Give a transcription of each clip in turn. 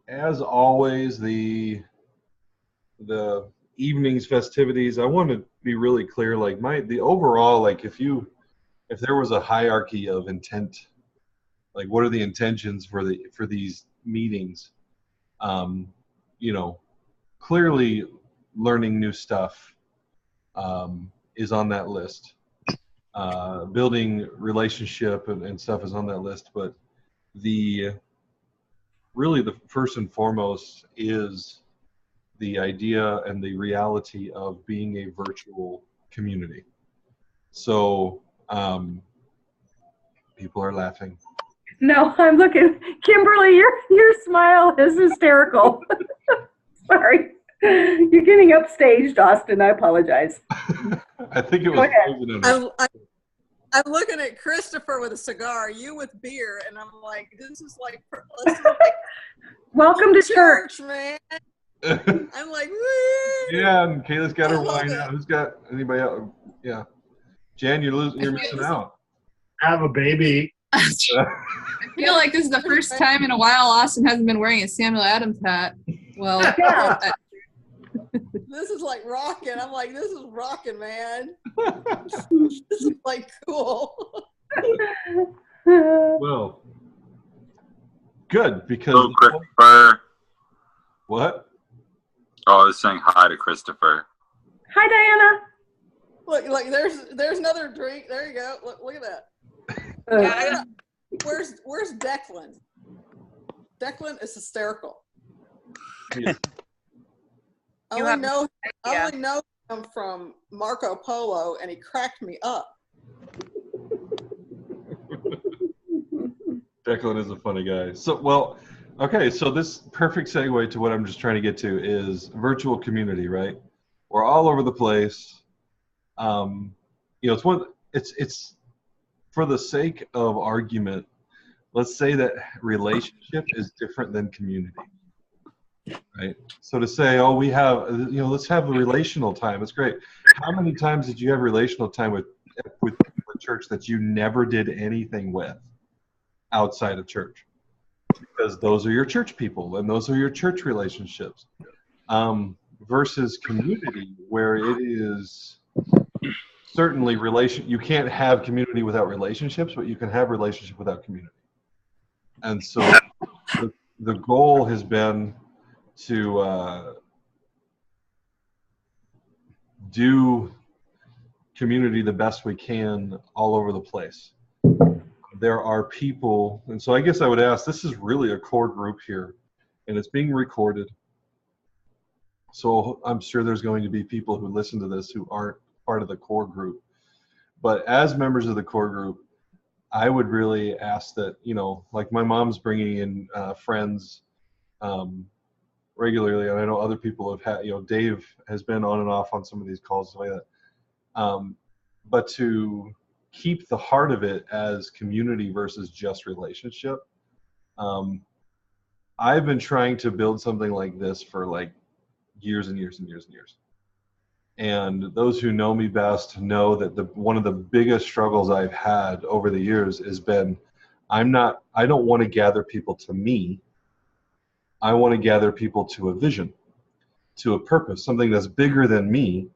as always, the evenings festivities, I want to be really clear, like the overall, like if there was a hierarchy of intent, like what are the intentions for these meetings, you know, clearly learning new stuff is on that list. Building relationship and stuff is on that list, but really the first and foremost is the idea and the reality of being a virtual community. So people are laughing. No, I'm looking. Kimberly, your smile is hysterical. Sorry. You're getting upstaged, Austin. I apologize. I think it was. I'm looking at Christopher with a cigar, you with beer, and I'm like, this is like welcome to church, man. I'm like, woo! Yeah, and Kayla's got her wine out. Who's got anybody else? Yeah, Jan, you're missing out. I have a baby. I feel like this is the first time in a while Austin hasn't been wearing a Samuel Adams hat. Well, yeah. This is like rocking. I'm like, this is rocking, man. This is like cool. Well, good, because Christopher. What? Oh, I was saying hi to Christopher. Hi, Diana. Look, there's another drink. There you go. Look at that. Yeah. Where's Declan? Declan is hysterical. Yeah. I only know him from Marco Polo, and he cracked me up. Declan is a funny guy. So, well, okay, so this perfect segue to what I'm just trying to get to is virtual community, right? We're all over the place. It's for the sake of argument, let's say that relationship is different than community. Right. So to say, oh, we have, let's have a relational time. It's great. How many times did you have relational time with people in church that you never did anything with outside of church? Because those are your church people and those are your church relationships. Versus community, where it is certainly you can't have community without relationships, but you can have relationship without community. And so the goal has been to do community the best we can all over the place. There are people, and so I guess I would ask, this is really a core group here, and it's being recorded. So I'm sure there's going to be people who listen to this who aren't part of the core group. But as members of the core group, I would really ask that, like my mom's bringing in friends regularly, and I know other people have had, Dave has been on and off on some of these calls, stuff like that. But to keep the heart of it as community versus just relationship, I've been trying to build something like this for like years and years and years and years. And those who know me best know that one of the biggest struggles I've had over the years has been, I don't want to gather people to me. I want to gather people to a vision, to a purpose, something that's bigger than me,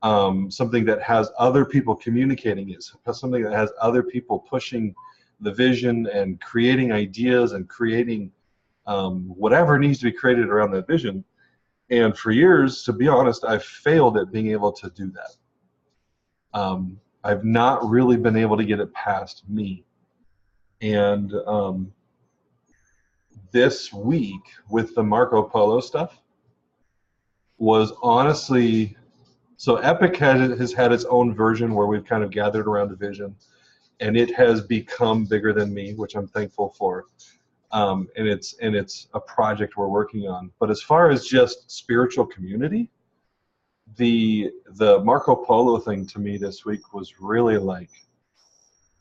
something that has other people communicating it, something that has other people pushing the vision and creating ideas and creating whatever needs to be created around that vision. And for years, to be honest, I've failed at being able to do that. I've not really been able to get it past me. And this week with the Marco Polo stuff was honestly, so Epic has had its own version where we've kind of gathered around the vision, and it has become bigger than me, which I'm thankful for. And it's a project we're working on. But as far as just spiritual community, the Marco Polo thing to me this week was really like,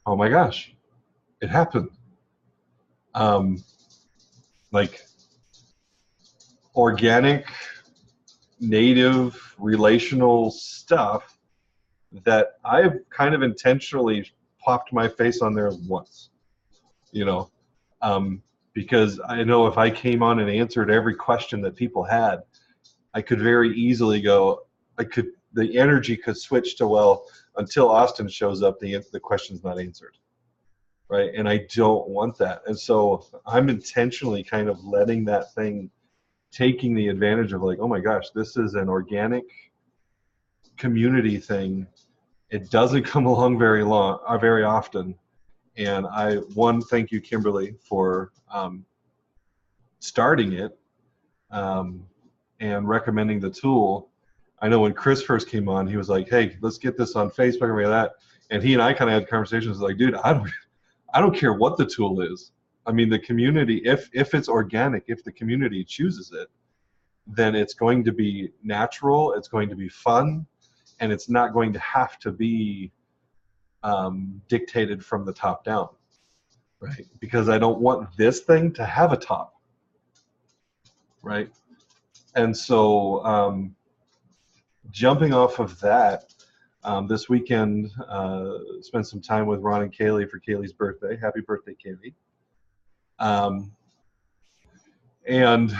oh my gosh, it happened. Like organic, native, relational stuff that I've kind of intentionally popped my face on there once, because I know if I came on and answered every question that people had, I could very easily the energy could switch to, well, until Austin shows up, the question's not answered, right? And I don't want that. And so I'm intentionally kind of letting that thing, taking the advantage of like, oh my gosh, this is an organic community thing. It doesn't come along very often. And thank you, Kimberly, for starting it and recommending the tool. I know when Chris first came on, he was like, hey, let's get this on Facebook and that. And he and I kind of had conversations like, dude, I don't care what the tool is. I mean, the community, if it's organic, if the community chooses it, then it's going to be natural, it's going to be fun, and it's not going to have to be dictated from the top down, right? Because I don't want this thing to have a top, right? And so jumping off of that, this weekend, spent some time with Ron and Kaylee for Kaylee's birthday. Happy birthday, Kaylee. And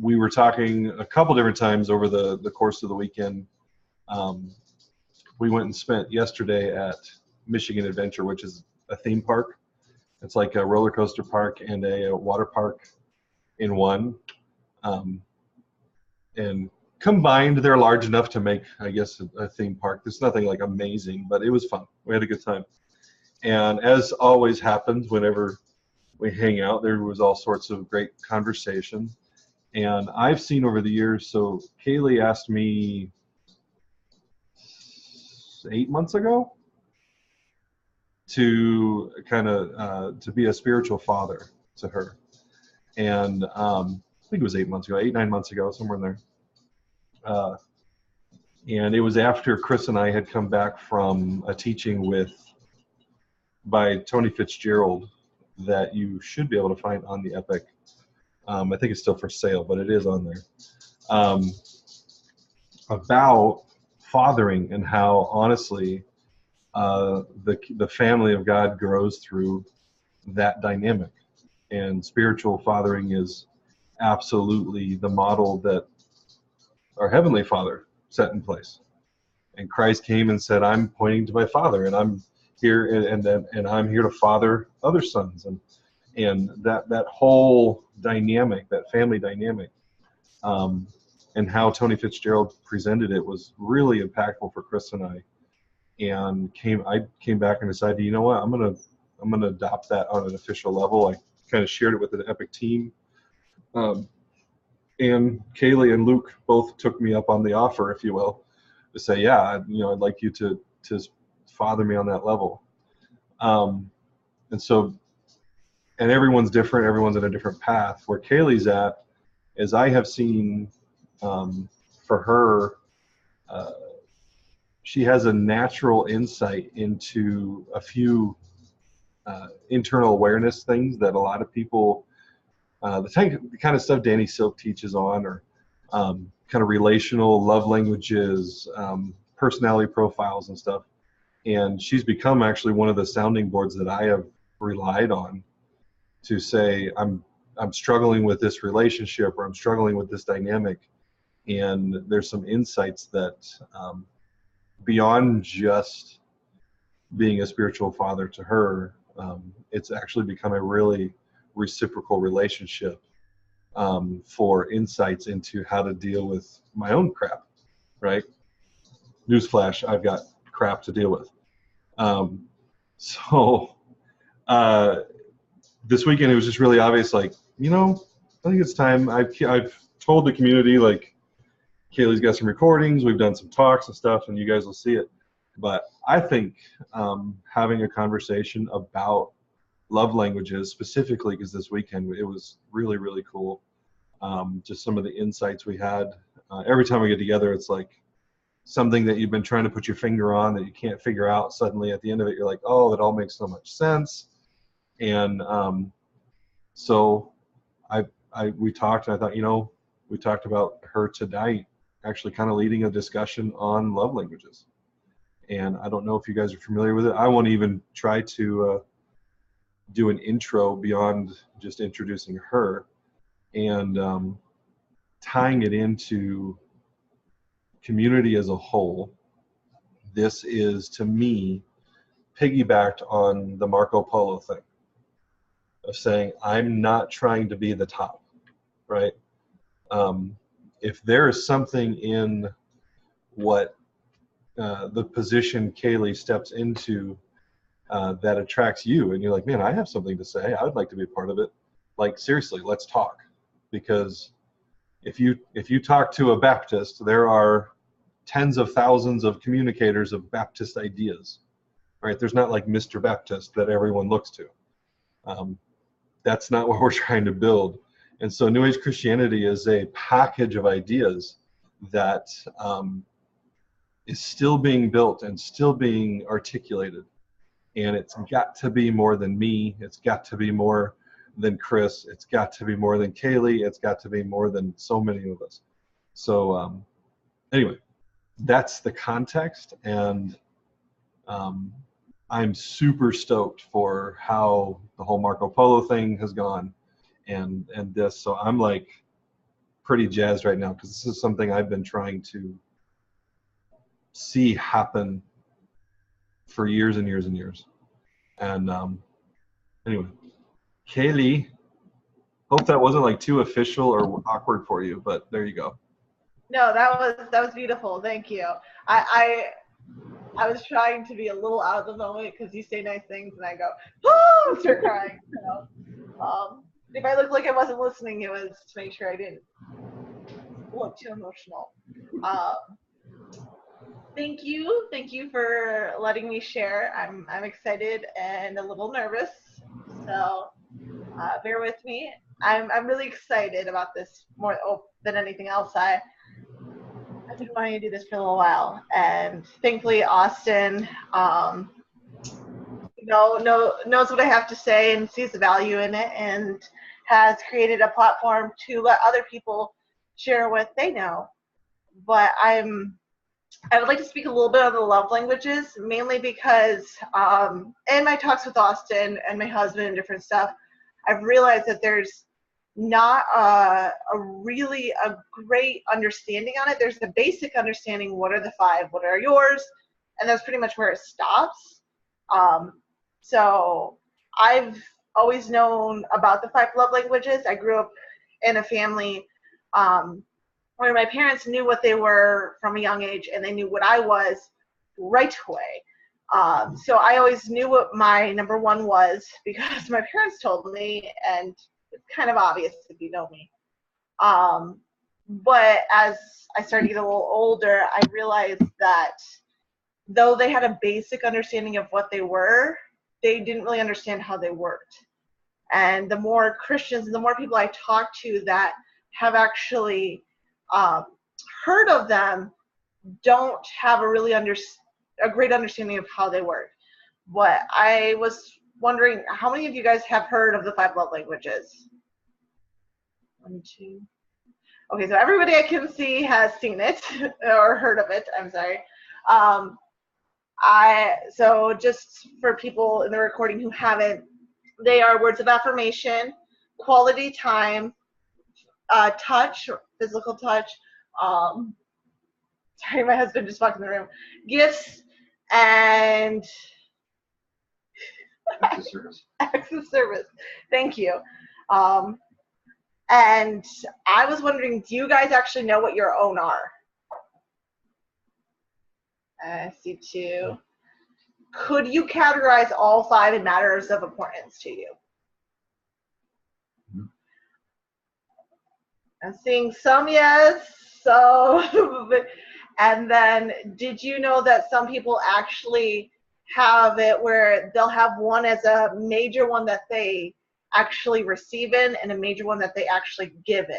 we were talking a couple different times over the course of the weekend. We went and spent yesterday at Michigan Adventure, which is a theme park. It's like a roller coaster park and a water park in one. And combined, they're large enough to make, I guess, a theme park. There's nothing like amazing, but it was fun. We had a good time. And as always happens whenever we hang out, there was all sorts of great conversation. And I've seen over the years, so Kaylee asked me 8 months ago to kind of to be a spiritual father to her. And I think it was 8 months ago, 9 months ago, somewhere in there. And it was after Chris and I had come back from a teaching by Tony Fitzgerald that you should be able to find on the Epic. I think it's still for sale, but it is on there. About fathering and how honestly the family of God grows through that dynamic. And spiritual fathering is absolutely the model that our Heavenly Father set in place. And Christ came and said, I'm pointing to my Father, and I'm here and I'm here to father other sons. And that whole dynamic, that family dynamic, and how Tony Fitzgerald presented it was really impactful for Chris and I. And I came back and decided, you know what, I'm gonna adopt that on an official level. I kind of shared it with the Epic team. And Kaylee and Luke both took me up on the offer, if you will, to say, yeah, I'd like you to father me on that level. And everyone's different. Everyone's in a different path. Where Kaylee's at is I have seen for her, she has a natural insight into a few internal awareness things that a lot of people, the kind of stuff Danny Silk teaches on, or kind of relational love languages, personality profiles and stuff. And she's become actually one of the sounding boards that I have relied on to say, I'm struggling with this relationship, or I'm struggling with this dynamic. And there's some insights that beyond just being a spiritual father to her, it's actually become a really reciprocal relationship for insights into how to deal with my own crap, right? Newsflash, I've got crap to deal with. This weekend it was just really obvious, like, I think it's time. I've told the community, like, Kaylee's got some recordings, we've done some talks and stuff, and you guys will see it. But I think having a conversation about love languages specifically, because this weekend it was really, really cool. Just some of the insights we had. Every time we get together, it's like something that you've been trying to put your finger on that you can't figure out. Suddenly at the end of it, you're like, oh, that all makes so much sense. And so we talked, and I thought, we talked about her tonight actually kind of leading a discussion on love languages. And I don't know if you guys are familiar with it. I won't even try to do an intro beyond just introducing her, and tying it into community as a whole. This is, to me, piggybacked on the Marco Polo thing of saying, I'm not trying to be the top, right? If there is something in what the position Kaylee steps into that attracts you, and you're like, man, I have something to say, I would like to be a part of it. Like, seriously, let's talk. Because if you talk to a Baptist, there are tens of thousands of communicators of Baptist ideas, right? There's not like Mr. Baptist that everyone looks to. That's not what we're trying to build. And so New Age Christianity is a package of ideas that is still being built and still being articulated. And it's got to be more than me. It's got to be more than Chris. It's got to be more than Kaylee. It's got to be more than so many of us. So anyway, that's the context. And I'm super stoked for how the whole Marco Polo thing has gone and this. So I'm like pretty jazzed right now because this is something I've been trying to see happen for years and years and years. And anyway, Kaylee, hope that wasn't like too official or awkward for you, but there you go. No, that was beautiful. Thank you. I was trying to be a little out of the moment because you say nice things and I go, oh, and start crying. So, if I looked like I wasn't listening, it was to make sure I didn't look too emotional. Thank you for letting me share. I'm excited and a little nervous, so bear with me. I'm really excited about this more than anything else. I've been wanting to do this for a little while, and thankfully Austin knows what I have to say and sees the value in it, and has created a platform to let other people share what they know. But I would like to speak a little bit on the love languages, mainly because in my talks with Austin and my husband and different stuff, I've realized that there's not a great understanding on it. There's a basic understanding, what are the 5, what are yours, and that's pretty much where it stops. So I've always known about the 5 love languages. I grew up in a family where my parents knew what they were from a young age, and they knew what I was right away. So I always knew what my number 1 was because my parents told me, and it's kind of obvious if you know me. But as I started to get a little older, I realized that though they had a basic understanding of what they were, they didn't really understand how they worked. And the more Christians and the more people I talk to that have actually heard of them don't have a great understanding of how they work. But I was wondering, how many of you guys have heard of the 5 love languages? 1, 2. Okay, so everybody I can see has seen it or heard of it. I'm sorry. So just for people in the recording who haven't, they are words of affirmation, quality time, touch, physical touch. Sorry, my husband just walked in the room. Gifts and Acts of service. Acts of service. Thank you. And I was wondering, do you guys actually know what your own are? I see 2. Could you categorize all 5 in matters of importance to you? I'm seeing some yes, so, and then did you know that some people actually have it where they'll have one as a major one that they actually receive in and a major one that they actually give in?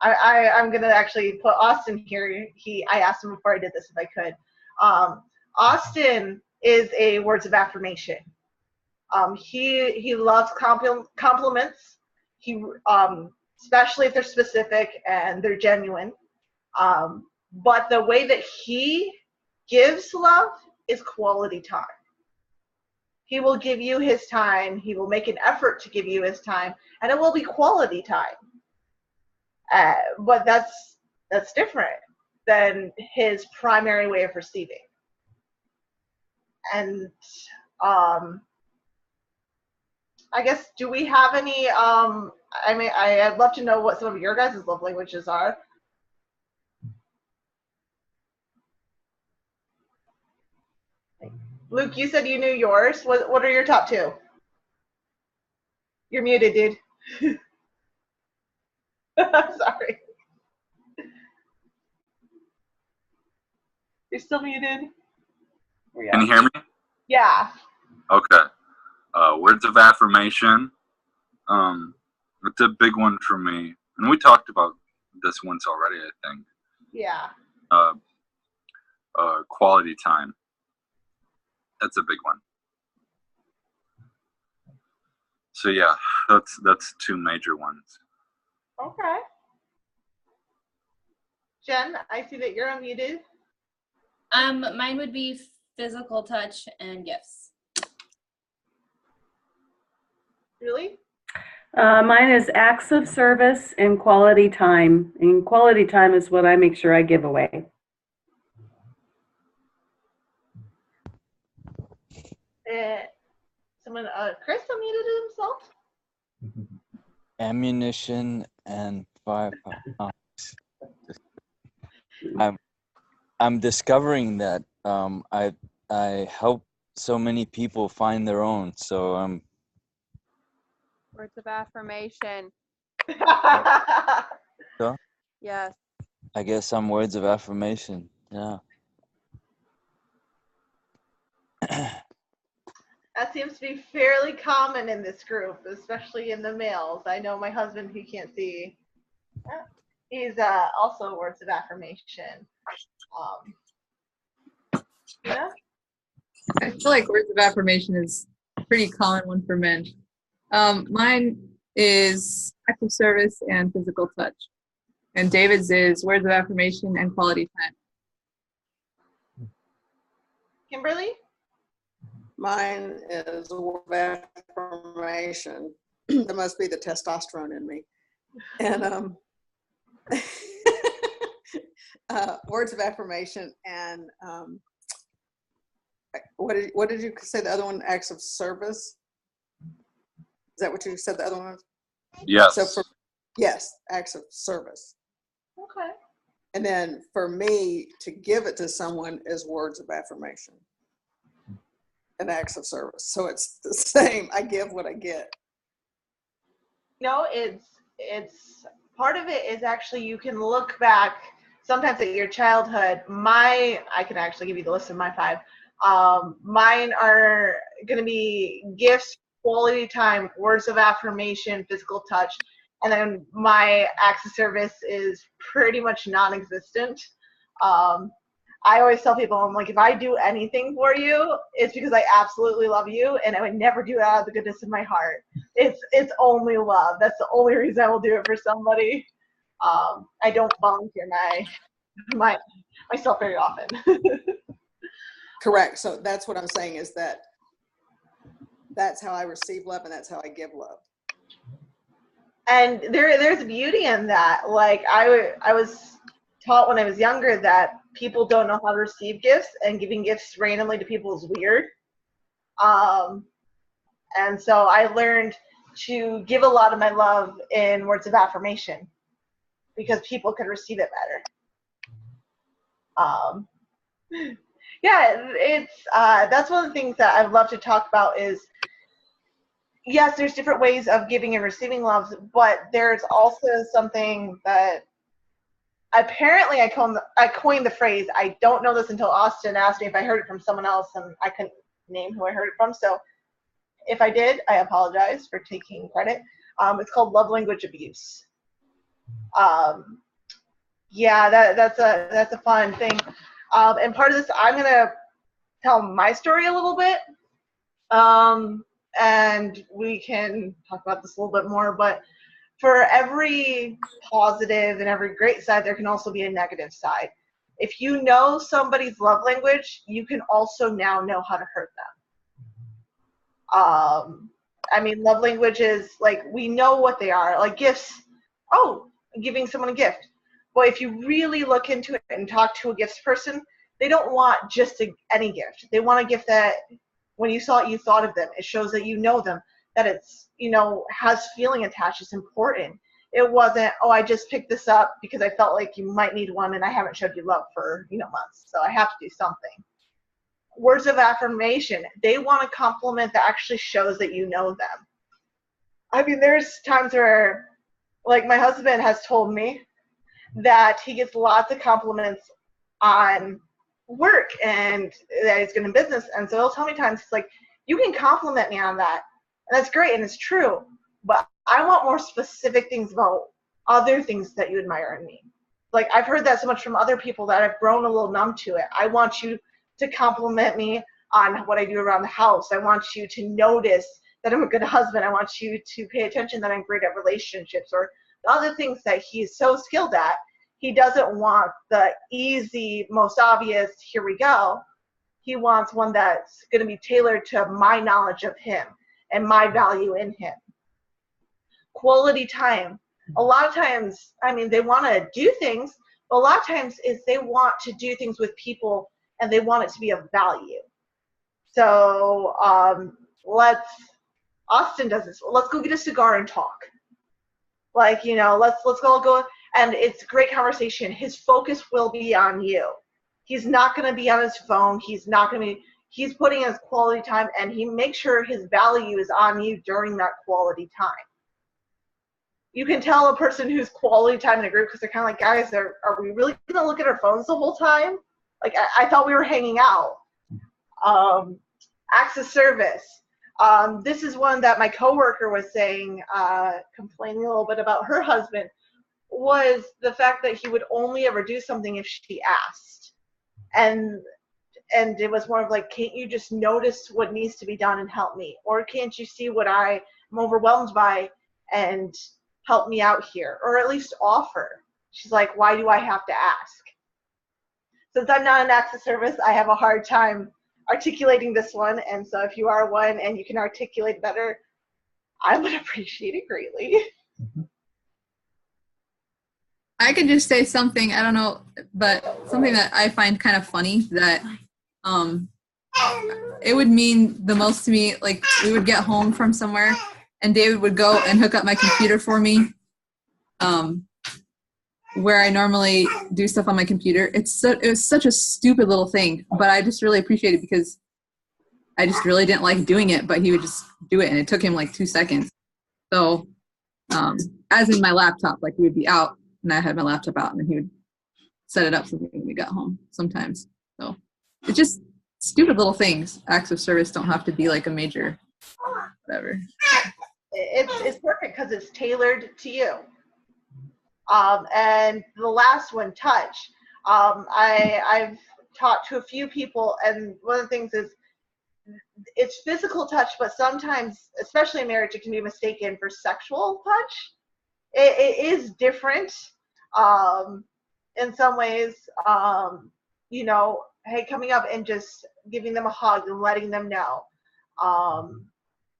I'm going to actually put Austin here. I asked him before I did this if I could. Austin is a words of affirmation. He loves compliments. He especially if they're specific and they're genuine. But the way that he gives love is quality time. He will give you his time. He will make an effort to give you his time, and it will be quality time. But that's different than his primary way of receiving. And I guess, do we have any, I'd love to know what some of your guys' love languages are. Luke, you said you knew yours. What are your top two? You're muted, dude. Sorry. You're still muted. Can you hear me? Yeah. Okay. Words of affirmation. It's a big one for me. And we talked about this once already, I think. Yeah. Quality time. That's a big one. So yeah, that's two major ones. Okay. Jen, I see that you're unmuted. Mine would be physical touch and gifts. Really? Mine is acts of service and quality time. And quality time is what I make sure I give away. Chris unmuted himself? Ammunition and firepower. I'm discovering that I help so many people find their own. So Words of affirmation. So? Yes. I guess I'm words of affirmation. Yeah. That seems to be fairly common in this group, especially in the males. I know my husband, who can't see, he's also words of affirmation. Yeah. I feel like words of affirmation is a pretty common one for men. Mine is active service and physical touch. And David's is words of affirmation and quality time. Kimberly? Mine is a word of affirmation. That must be the testosterone in me. And words of affirmation and what did you say the other one? Acts of service? Is that what you said the other one was? Yes. So yes, acts of service. Okay. And then for me to give it to someone is words of affirmation and acts of service. So it's the same. I give what I get. No, it's part of it is actually you can look back sometimes at your childhood. I can actually give you the list of my 5. Mine are going to be gifts, quality time, words of affirmation, physical touch, and then my acts of service is pretty much non-existent. I always tell people, I'm like, if I do anything for you, it's because I absolutely love you, and I would never do it out of the goodness of my heart. It's only love. That's the only reason I will do it for somebody. I don't volunteer myself very often. Correct. So that's what I'm saying is that's how I receive love and that's how I give love. And there's beauty in that. Like I was taught when I was younger that people don't know how to receive gifts, and giving gifts randomly to people is weird. And so I learned to give a lot of my love in words of affirmation because people could receive it better. Yeah, it's that's one of the things that I'd love to talk about is, yes, there's different ways of giving and receiving love, but there's also something that apparently I coined the phrase. I don't know this until Austin asked me if I heard it from someone else, and I couldn't name who I heard it from. So if I did, I apologize for taking credit. It's called love language abuse. Yeah, that's a fun thing. And part of this, I'm going to tell my story a little bit. And we can talk about this a little bit more, but for every positive and every great side, there can also be a negative side. If you know somebody's love language, you can also now know how to hurt them. I mean, love languages, like, we know what they are. Like gifts, oh, giving someone a gift. Well, if you really look into it and talk to a gifts person, they don't want just any gift. They want a gift that when you saw it, you thought of them. It shows that you know them, that it's, has feeling attached. It's important. It wasn't, oh, I just picked this up because I felt like you might need one and I haven't showed you love for, months. So I have to do something. Words of affirmation, they want a compliment that actually shows that you know them. I mean, there's times where, like, my husband has told me that he gets lots of compliments on work and that he's good in business. And so he'll tell me times, he's like, you can compliment me on that. And that's great and it's true. But I want more specific things about other things that you admire in me. Like, I've heard that so much from other people that I've grown a little numb to it. I want you to compliment me on what I do around the house. I want you to notice that I'm a good husband. I want you to pay attention that I'm great at relationships or the other things that he's so skilled at. He doesn't want the easy, most obvious, here we go. He wants one that's going to be tailored to my knowledge of him and my value in him. Quality time. A lot of times, I mean, they want to do things, but a lot of times is they want to do things with people and they want it to be of value. So Austin does this. Let's go get a cigar and talk. Like, let's go. And it's a great conversation. His focus will be on you. He's not going to be on his phone. He's putting in his quality time and he makes sure his value is on you during that quality time. You can tell a person who's quality time in a group because they're kind of like, guys, are we really going to look at our phones the whole time? Like, I thought we were hanging out. Acts of service. This is one that my coworker was saying, complaining a little bit about her husband, was the fact that he would only ever do something if she asked. And it was more of like, can't you just notice what needs to be done and help me? Or can't you see what I am overwhelmed by and help me out here? Or at least offer. She's like, why do I have to ask? Since I'm not an acts of service, I have a hard time articulating this one. And so if you are one and you can articulate better, I would appreciate it greatly. I could just say something, I don't know, but something that I find kind of funny that it would mean the most to me. Like, we would get home from somewhere and David would go and hook up my computer for me, where I normally do stuff on my computer. It was such a stupid little thing, but I just really appreciate it because I just really didn't like doing it, but he would just do it and it took him like 2 seconds. So as in my laptop, like, we would be out and I had my laptop out and then he would set it up for me when we got home sometimes. So it's just stupid little things. Acts of service don't have to be like a major whatever. It's perfect because it's tailored to you. And the last one, touch. I've talked to a few people, and one of the things is it's physical touch, but sometimes, especially in marriage, it can be mistaken for sexual touch. It is different in some ways. Hey, coming up and just giving them a hug and letting them know.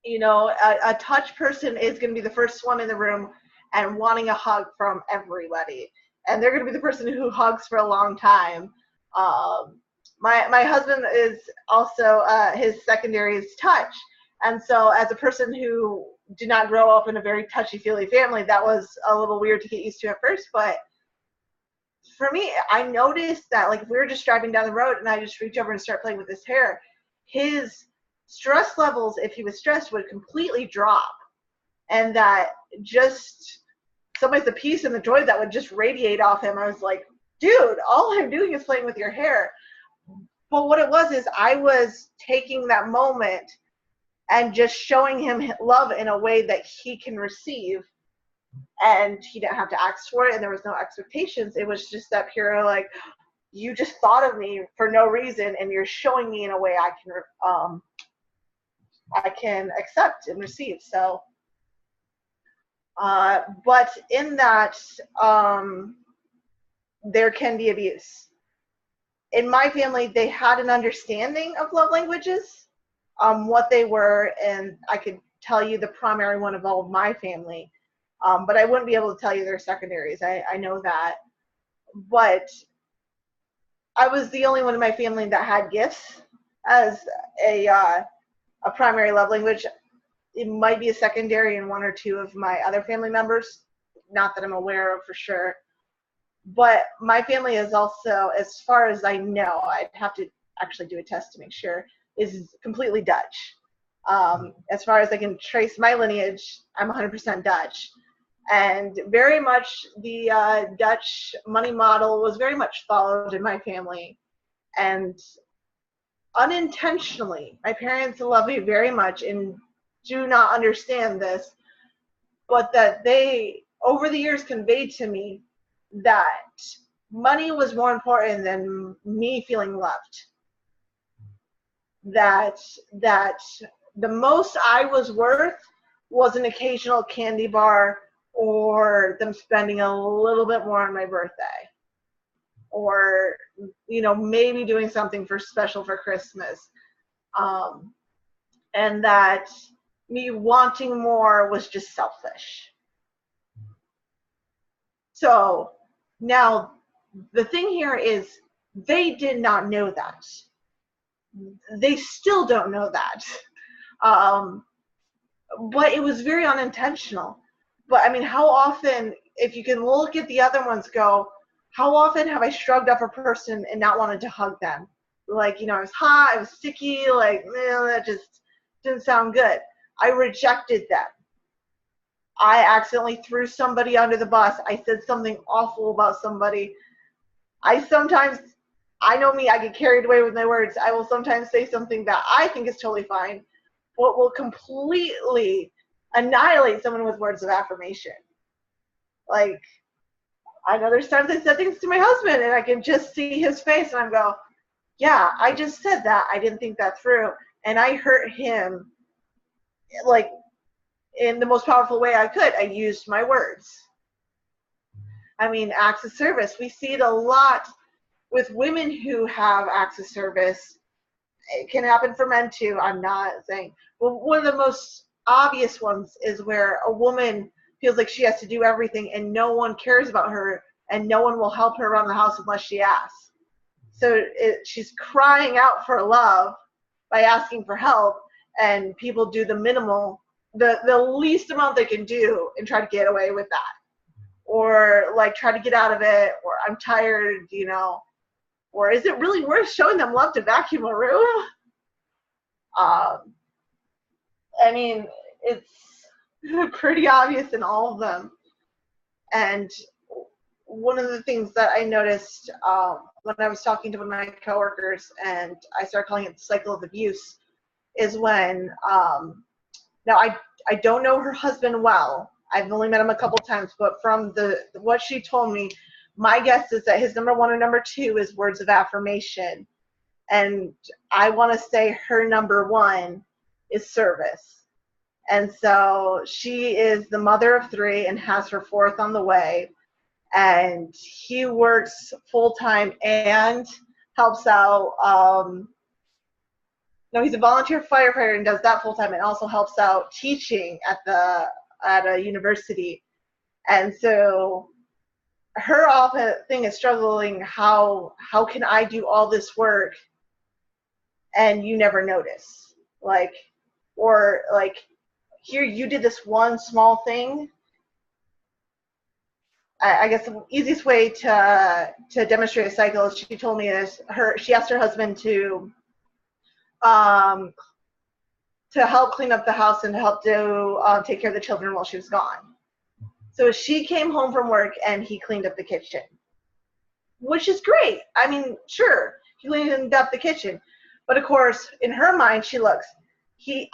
A touch person is going to be the first one in the room and wanting a hug from everybody. And they're going to be the person who hugs for a long time. My husband is also, his secondary is touch. And so as a person who did not grow up in a very touchy-feely family, that was a little weird to get used to at first. But for me, I noticed that, like, if we were just driving down the road and I just reach over and start playing with his hair, his stress levels, if he was stressed, would completely drop. And that just somebody's the peace and the joy that would just radiate off him. I was like, dude, all I'm doing is playing with your hair. But what it was is I was taking that moment and just showing him love in a way that he can receive. And he didn't have to ask for it, and there was no expectations. It was just that pure, like, you just thought of me for no reason, and you're showing me in a way I can accept and receive. So, but in that, there can be abuse. In my family, they had an understanding of love languages, what they were, and I could tell you the primary one of all of my family, but I wouldn't be able to tell you their secondaries. I know that. But I was the only one in my family that had gifts as a primary love language. It might be a secondary in one or two of my other family members, not that I'm aware of for sure. But my family is also, as far as I know, I'd have to actually do a test to make sure, is completely Dutch. As far as I can trace my lineage, I'm 100% Dutch. And very much the Dutch money model was very much followed in my family. And unintentionally, my parents love me very much and do not understand this, but that they, over the years, conveyed to me that money was more important than me feeling loved. That the most I was worth was an occasional candy bar, or them spending a little bit more on my birthday, or maybe doing something special for Christmas, and that me wanting more was just selfish. So now the thing here is, they did not know that. They still don't know that. But it was very unintentional. But I mean, how often, if you can look at the other ones, go, how often have I shrugged up a person and not wanted to hug them? Like, I was hot, I was sticky, like, that just didn't sound good. I rejected them. I accidentally threw somebody under the bus. I said something awful about somebody. I know me, I get carried away with my words. I will sometimes say something that I think is totally fine, but will completely annihilate someone with words of affirmation. Like, I know there's times I said things to my husband and I can just see his face and I'm go, yeah, I just said that. I didn't think that through. And I hurt him, like, in the most powerful way I could. I used my words. I mean, acts of service. We see it a lot with women who have acts of service. It can happen for men too, I'm not saying. But one of the most obvious ones is where a woman feels like she has to do everything and no one cares about her and no one will help her around the house unless she asks. So she's crying out for love by asking for help, and people do the minimal, the least amount they can do and try to get away with that. Or like try to get out of it, or I'm tired, or is it really worth showing them love to vacuum a room? I mean, it's pretty obvious in all of them. And one of the things that I noticed when I was talking to one of my coworkers, and I started calling it the cycle of abuse, is when, now I don't know her husband well. I've only met him a couple times, but from what she told me, my guess is that his number one or number two is words of affirmation. And I want to say her number one is service. And so she is the mother of three and has her fourth on the way. And he works full-time and helps out. No, he's a volunteer firefighter and does that full-time, and also helps out teaching at a university. And so her often thing is struggling, how can I do all this work and you never notice? Like, or like, here you did this one small thing. I guess the easiest way to demonstrate a cycle, as she told me, is she asked her husband to help clean up the house and to help take care of the children while she was gone. So she came home from work and he cleaned up the kitchen, which is great. I mean, sure, he cleaned up the kitchen. But of course, in her mind, she looks,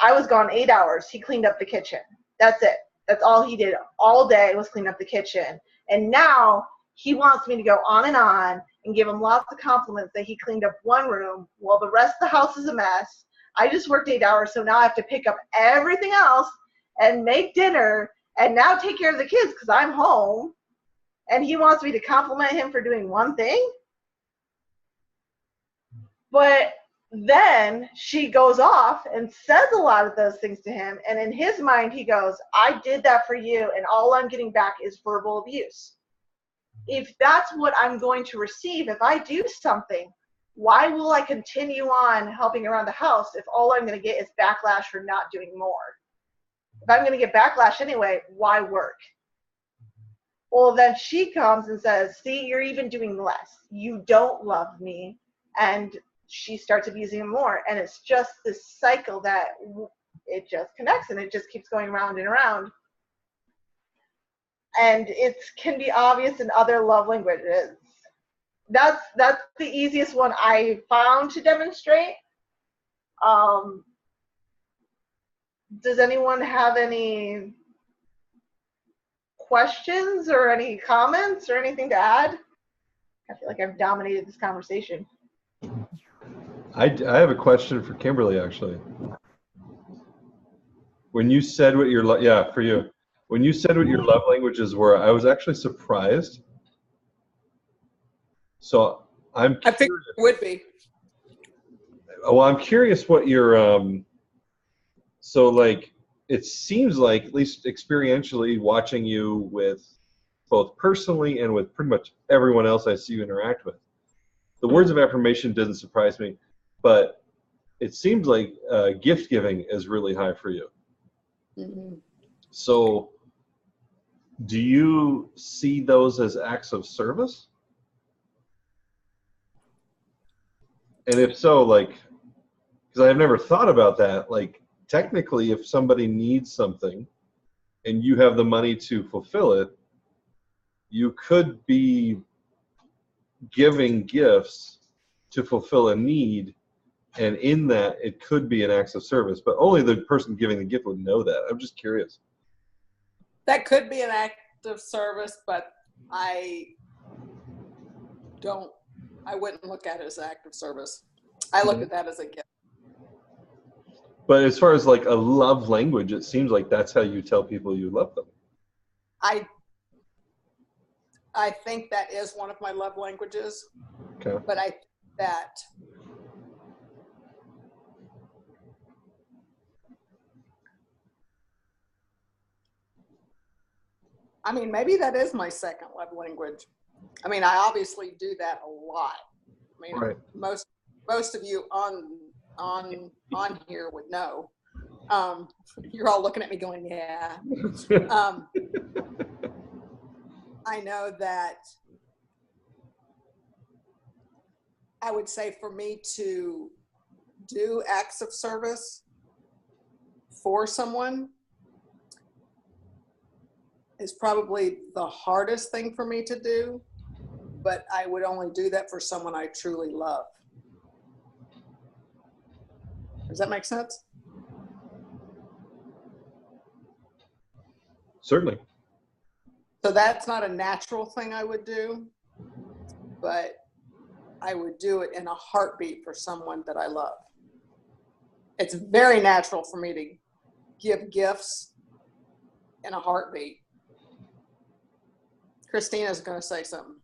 I was gone 8 hours. He cleaned up the kitchen. That's it. That's all he did all day was clean up the kitchen. And now he wants me to go on and give him lots of compliments that he cleaned up one room while the rest of the house is a mess. I just worked 8 hours, so now I have to pick up everything else and make dinner and now take care of the kids because I'm home. And he wants me to compliment him for doing one thing. But then she goes off and says a lot of those things to him. And in his mind, he goes, I did that for you, and all I'm getting back is verbal abuse. If that's what I'm going to receive, if I do something, why will I continue on helping around the house if all I'm going to get is backlash for not doing more? If I'm going to get backlash anyway, why work? Well, then she comes and says, see, you're even doing less. You don't love me. And she starts abusing him more. And it's just this cycle that it just connects, and it just keeps going round and around. And it can be obvious in other love languages. That's the easiest one I found to demonstrate. Does anyone have any questions or any comments or anything to add? I feel like I've dominated this conversation. I have a question for Kimberly, actually. When you said what your for you, when you said what your love languages were, I was actually surprised. So I figured it would be. Well, I'm curious what your so like it seems like, at least experientially, watching you with both personally and with pretty much everyone else I see you interact with, the words of affirmation doesn't surprise me, but it seems like gift giving is really high for you. Mm-hmm. So do you see those as acts of service? And if so, like, because I've never thought about that, like, technically, if somebody needs something and you have the money to fulfill it, you could be giving gifts to fulfill a need, and in that, it could be an act of service, but only the person giving the gift would know that. I'm just curious. That could be an act of service, but I wouldn't look at it as an act of service. I look at that as a gift. But as far as like a love language, it seems like that's how you tell people you love them. I think that is one of my love languages. Okay. But I think that maybe that is my second love language. I mean, I obviously do that a lot. I mean, right. Most of you on here would know. You're all looking at me going, yeah. I know that I would say for me to do acts of service for someone is probably the hardest thing for me to do, but I would only do that for someone I truly love. Does that make sense? Certainly. So that's not a natural thing I would do, but I would do it in a heartbeat for someone that I love. It's very natural for me to give gifts in a heartbeat. Christina's going to say something.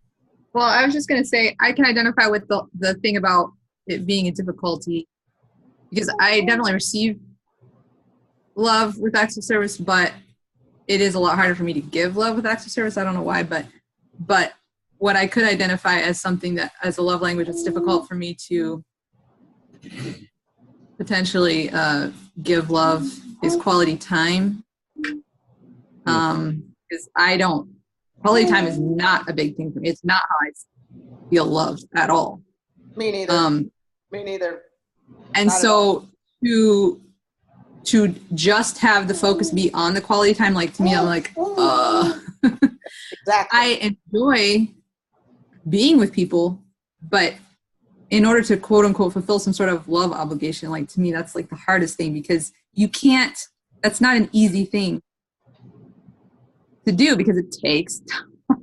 Well, I was just going to say, I can identify with the thing about it being a difficulty, because I definitely receive love with acts of service, but it is a lot harder for me to give love with acts of service. I don't know why, but what I could identify as something that, as a love language, it's difficult for me to potentially give love is quality time. Because quality time is not a big thing for me. It's not how I feel loved at all. Me neither. Me neither. And not so to just have the focus be on the quality time, like, to me, I'm like, Exactly. I enjoy being with people, but in order to quote unquote fulfill some sort of love obligation, like, to me, that's like the hardest thing, because that's not an easy thing to do, because it takes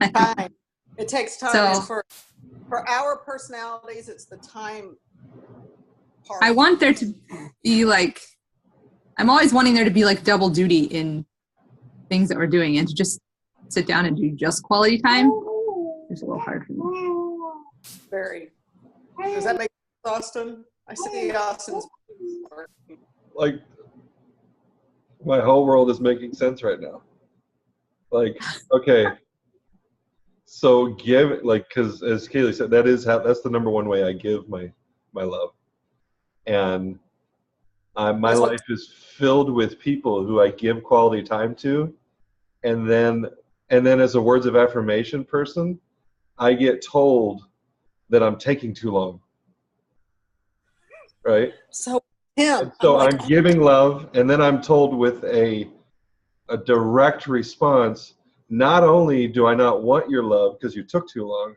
time. It takes time. So, for our personalities, it's the time part. I want there to be like, I'm always wanting there to be like double duty in things that we're doing, and to just sit down and do just quality time is a little hard for me. Very. Does that make sense, Austin? I see Austin's. Like, my whole world is making sense right now. Like, okay, so give, like, because as Kaylee said, that's the number one way I give my love, and my life is filled with people who I give quality time to, and then as a words of affirmation person, I get told that I'm taking too long, right? So him. So I'm giving love, and then I'm told with a direct response, not only do I not want your love because you took too long,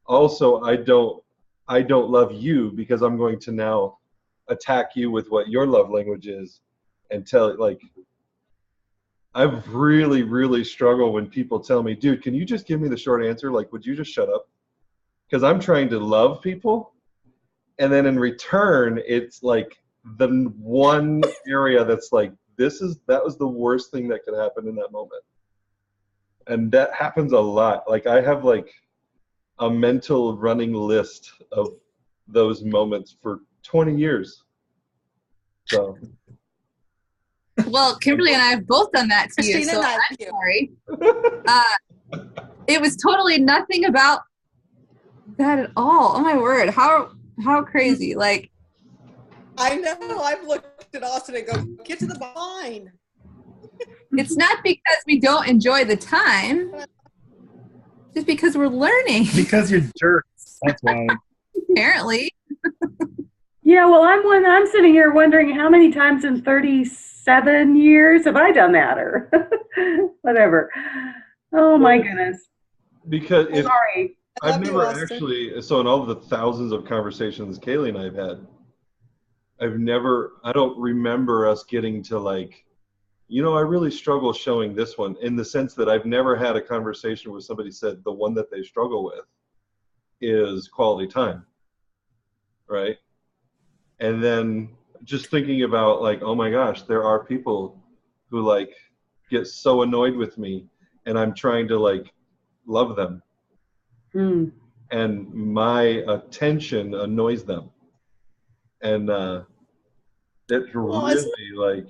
also I don't love you because I'm going to now attack you with what your love language is and tell, like, I've really struggled when people tell me, dude, can you just give me the short answer? Like, would you just shut up? Because I'm trying to love people, and then in return, it's like the one area that's like, that was the worst thing that could happen in that moment. And that happens a lot. Like, I have like a mental running list of those moments for 20 years. So. Well, Kimberly and I have both done that to you, Christina so and I I'm you. sorry. It was totally nothing about that at all. Oh my word, how crazy! Like, I know. I've looked at Austin and go, get to the line. it's not because we don't enjoy the time, just because we're learning. Because you're jerks. That's why. Apparently. Yeah, well, I'm sitting here wondering how many times in 37 years have I done that, or whatever. Oh my goodness. Because if Sorry. I've never actually, so in all of the thousands of conversations Kaylee and I've had, I don't remember us getting to like, I really struggle showing this one, in the sense that I've never had a conversation where somebody said the one that they struggle with is quality time, right? And then just thinking about like, oh my gosh, there are people who like get so annoyed with me, and I'm trying to like love them. And my attention annoys them. And it's really like,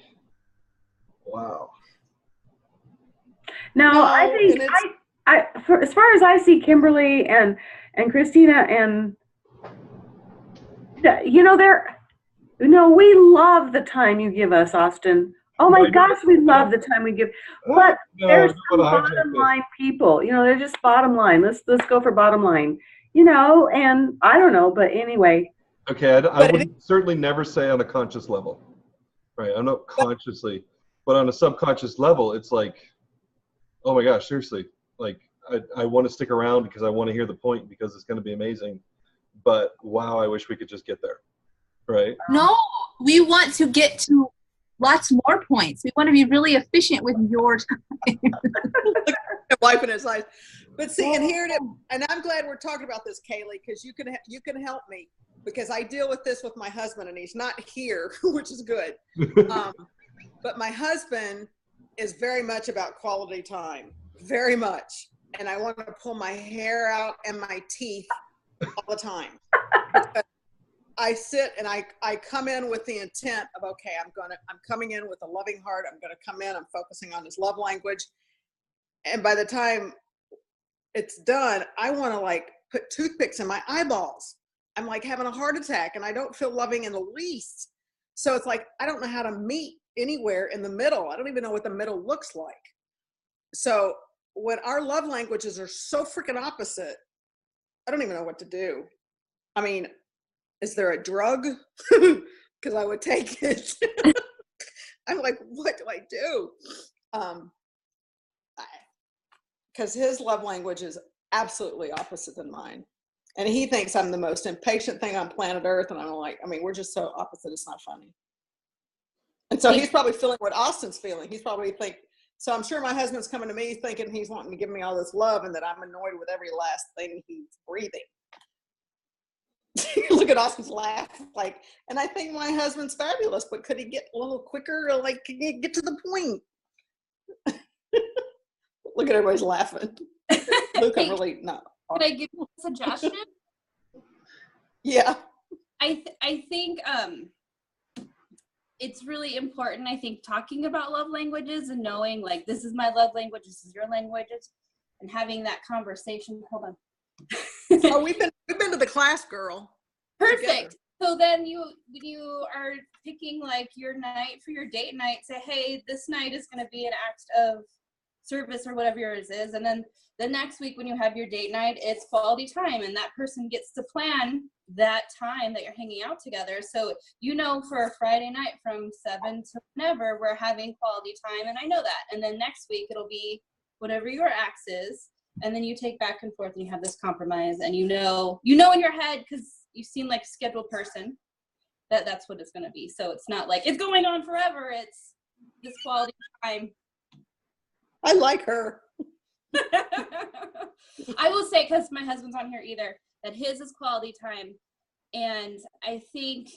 wow. No, I think as far as I see Kimberly and Christina and we love the time you give us, Austin. Oh my gosh, we love the time we give. But there's some bottom line people. They're just bottom line. Let's go for bottom line. And I don't know, but anyway. Okay, I would certainly never say on a conscious level, right? I'm not consciously, but on a subconscious level, it's like, oh my gosh, seriously, like I want to stick around because I want to hear the point because it's going to be amazing. But wow, I wish we could just get there, right? No, we want to get to lots more points. We want to be really efficient with your time. Wiping his eyes. But see, and here it is. And I'm glad we're talking about this, Kaylee, because you can help me, because I deal with this with my husband, and he's not here, which is good. But my husband is very much about quality time, very much. And I want to pull my hair out and my teeth all the time. I sit and I come in with the intent of, okay, I'm coming in with a loving heart. I'm going to come in, I'm focusing on his love language. And by the time it's done, I want to like put toothpicks in my eyeballs. I'm like having a heart attack, and I don't feel loving in the least. So it's like, I don't know how to meet anywhere in the middle. I don't even know what the middle looks like. So when our love languages are so freaking opposite, I don't even know what to do. I mean, is there a drug? Because I would take it. I'm like, what do I do? Because his love language is absolutely opposite than mine. And he thinks I'm the most impatient thing on planet Earth. And I'm like, we're just so opposite, it's not funny. And so he's probably feeling what Austin's feeling. He's probably so I'm sure my husband's coming to me thinking he's wanting to give me all this love, and that I'm annoyed with every last thing he's breathing. Look at Austin's laugh, like, and I think my husband's fabulous, but could he get a little quicker? Or like, can he get to the point? Look at everybody's laughing. Luke, I'm really not. Could I give you a suggestion? Yeah. I think it's really important, I think, talking about love languages and knowing, like, this is my love language, this is your languages, and having that conversation. Hold on. Oh, we've been to the class, girl. Perfect. Together. So then you are picking like your night for your date night. Say, hey, this night is going to be an act of service or whatever yours is. And then the next week when you have your date night, it's quality time, and that person gets to plan that time that you're hanging out together. So you know, for a Friday night from 7 to whenever, we're having quality time, and I know that. And then next week it'll be whatever your axe is, and then you take back and forth and you have this compromise, and you know in your head, because you seem like a scheduled person, that's what it's going to be. So it's not like it's going on forever. It's this quality time. I like her. I will say, because my husband's on here either, that his is quality time. And I think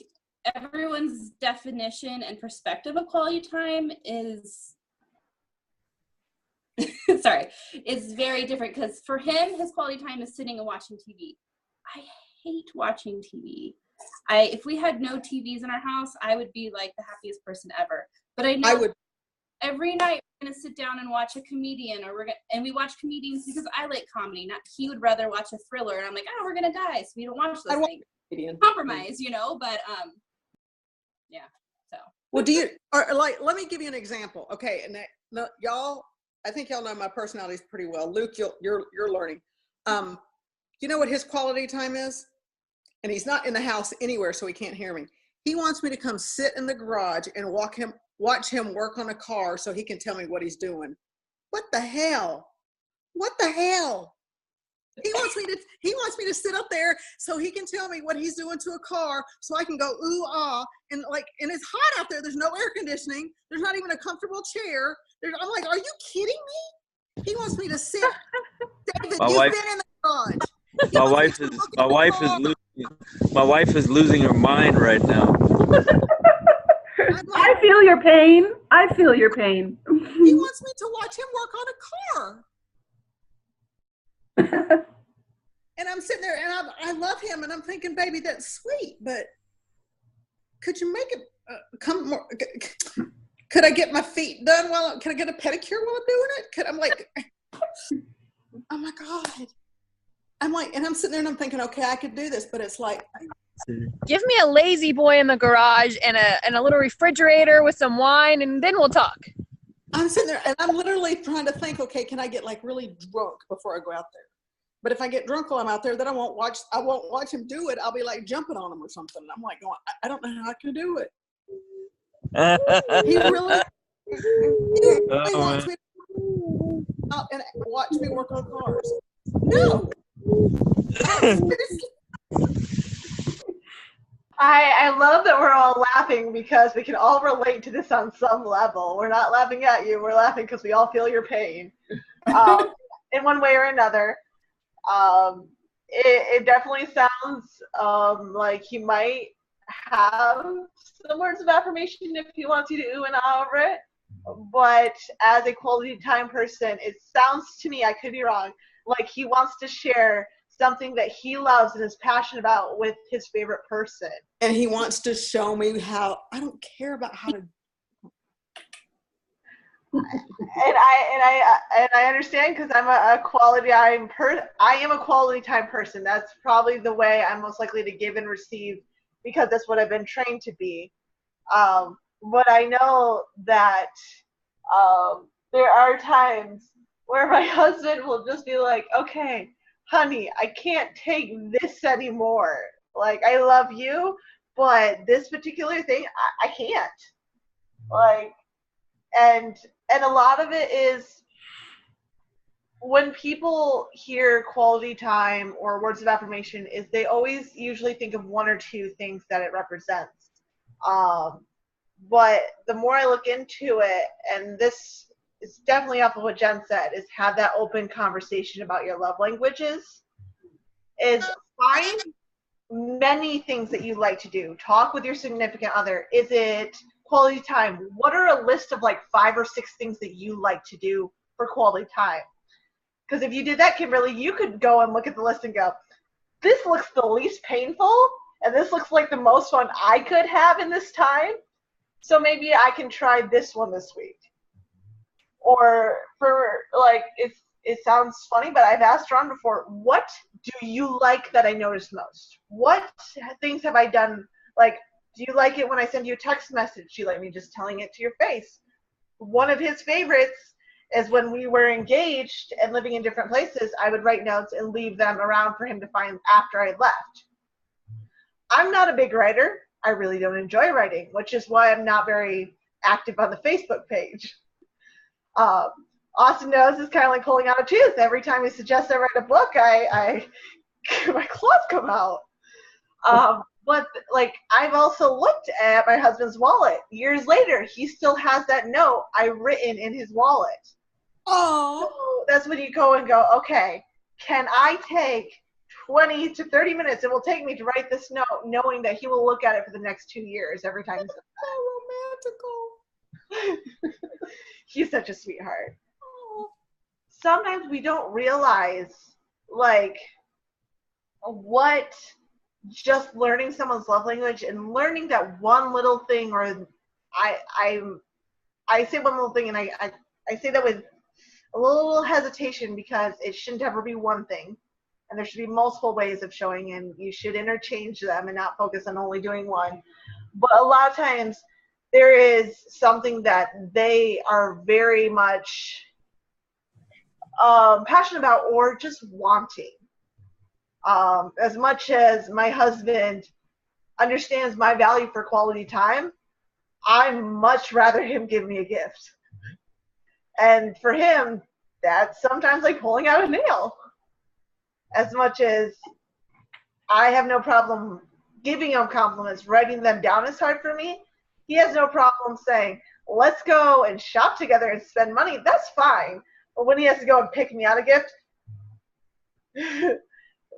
everyone's definition and perspective of quality time is is very different. Because for him, his quality time is sitting and watching TV. I hate watching TV. If we had no TVs in our house, I would be like the happiest person ever. But I know every night we're gonna sit down and watch a comedian, and we watch comedians because I like comedy. Not he would rather watch a thriller, and I'm like, oh, we're gonna die, so we don't watch those things. Compromise, but yeah. So. Well, let me give you an example, okay? And y'all, I think y'all know my personalities pretty well. Luke, you're learning. You know what his quality time is? And he's not in the house anywhere, so he can't hear me. He wants me to come sit in the garage and watch him work on a car so he can tell me what he's doing. What the hell? What the hell? He wants me to sit up there so he can tell me what he's doing to a car so I can go ooh ah, and it's hot out there. There's no air conditioning. There's not even a comfortable chair. I'm like, are you kidding me? He wants me to sit. David, you've been in the garage. My wife is losing her mind right now. I feel your pain. I feel your pain. He wants me to watch him work on a car. And I'm sitting there and I love him and I'm thinking, baby, that's sweet, but could you make it come more? Could I get my feet done can I get a pedicure while I'm doing it? I'm like, oh my God. I'm like, and I'm sitting there and I'm thinking, okay, I could do this, but it's like. Give me a lazy boy in the garage and a little refrigerator with some wine, and then we'll talk. I'm sitting there and I'm literally trying to think, okay, can I get like really drunk before I go out there? But if I get drunk while I'm out there, then I won't watch him do it. I'll be like jumping on him or something. I'm like going, I don't know how I can do it. He really wants me to out and watch me work on cars. No. I love that we're all laughing because we can all relate to this on some level. We're not laughing at you. We're laughing because we all feel your pain in one way or another. It definitely sounds like he might have some words of affirmation if he wants you to ooh and ah over it. But as a quality time person, it sounds to me, I could be wrong, like he wants to share something that he loves and is passionate about with his favorite person. And he wants to show me how, I don't care about how to. And I understand because I'm a quality time I am a quality time person. That's probably the way I'm most likely to give and receive because that's what I've been trained to be. But I know that there are times where my husband will just be like, okay, honey, I can't take this anymore. Like, I love you, but this particular thing, I can't. Like, and a lot of it is when people hear quality time or words of affirmation is they always usually think of one or two things that it represents. But the more I look into it, and this is definitely off of what Jen said, is have that open conversation about your love languages, is find many things that you like to do. Talk with your significant other. Is it quality time? What are a list of like 5 or 6 things that you like to do for quality time? Because if you did that, Kimberly, you could go and look at the list and go, this looks the least painful, and this looks like the most fun I could have in this time. So maybe I can try this one this week. Or for like, it sounds funny, but I've asked Ron before, what do you like that I notice most? What things have I done? Like, do you like it when I send you a text message? Do you like me just telling it to your face? One of his favorites is when we were engaged and living in different places, I would write notes and leave them around for him to find after I left. I'm not a big writer. I really don't enjoy writing, which is why I'm not very active on the Facebook page. Austin knows it's kind of like pulling out a tooth. Every time he suggests I write a book, I my claws come out. But like, I've also looked at my husband's wallet. Years later, he still has that note I written in his wallet. Oh, so that's when you go and go, okay, can I take 20 to 30 minutes it will take me to write this note, knowing that he will look at it for the next 2 years every time. That's so romantical. He's such a sweetheart. Sometimes we don't realize, like, what just learning someone's love language and learning that one little thing, or I say one little thing, and I say that with a little hesitation, because it shouldn't ever be one thing, and there should be multiple ways of showing, and you should interchange them and not focus on only doing one. But a lot of times there is something that they are very much passionate about or just wanting. As much as my husband understands my value for quality time, I'd much rather him give me a gift. And for him, that's sometimes like pulling out a nail. As much as I have no problem giving him compliments, writing them down is hard for me, he has no problem saying, let's go and shop together and spend money. That's fine. But when he has to go and pick me out a gift,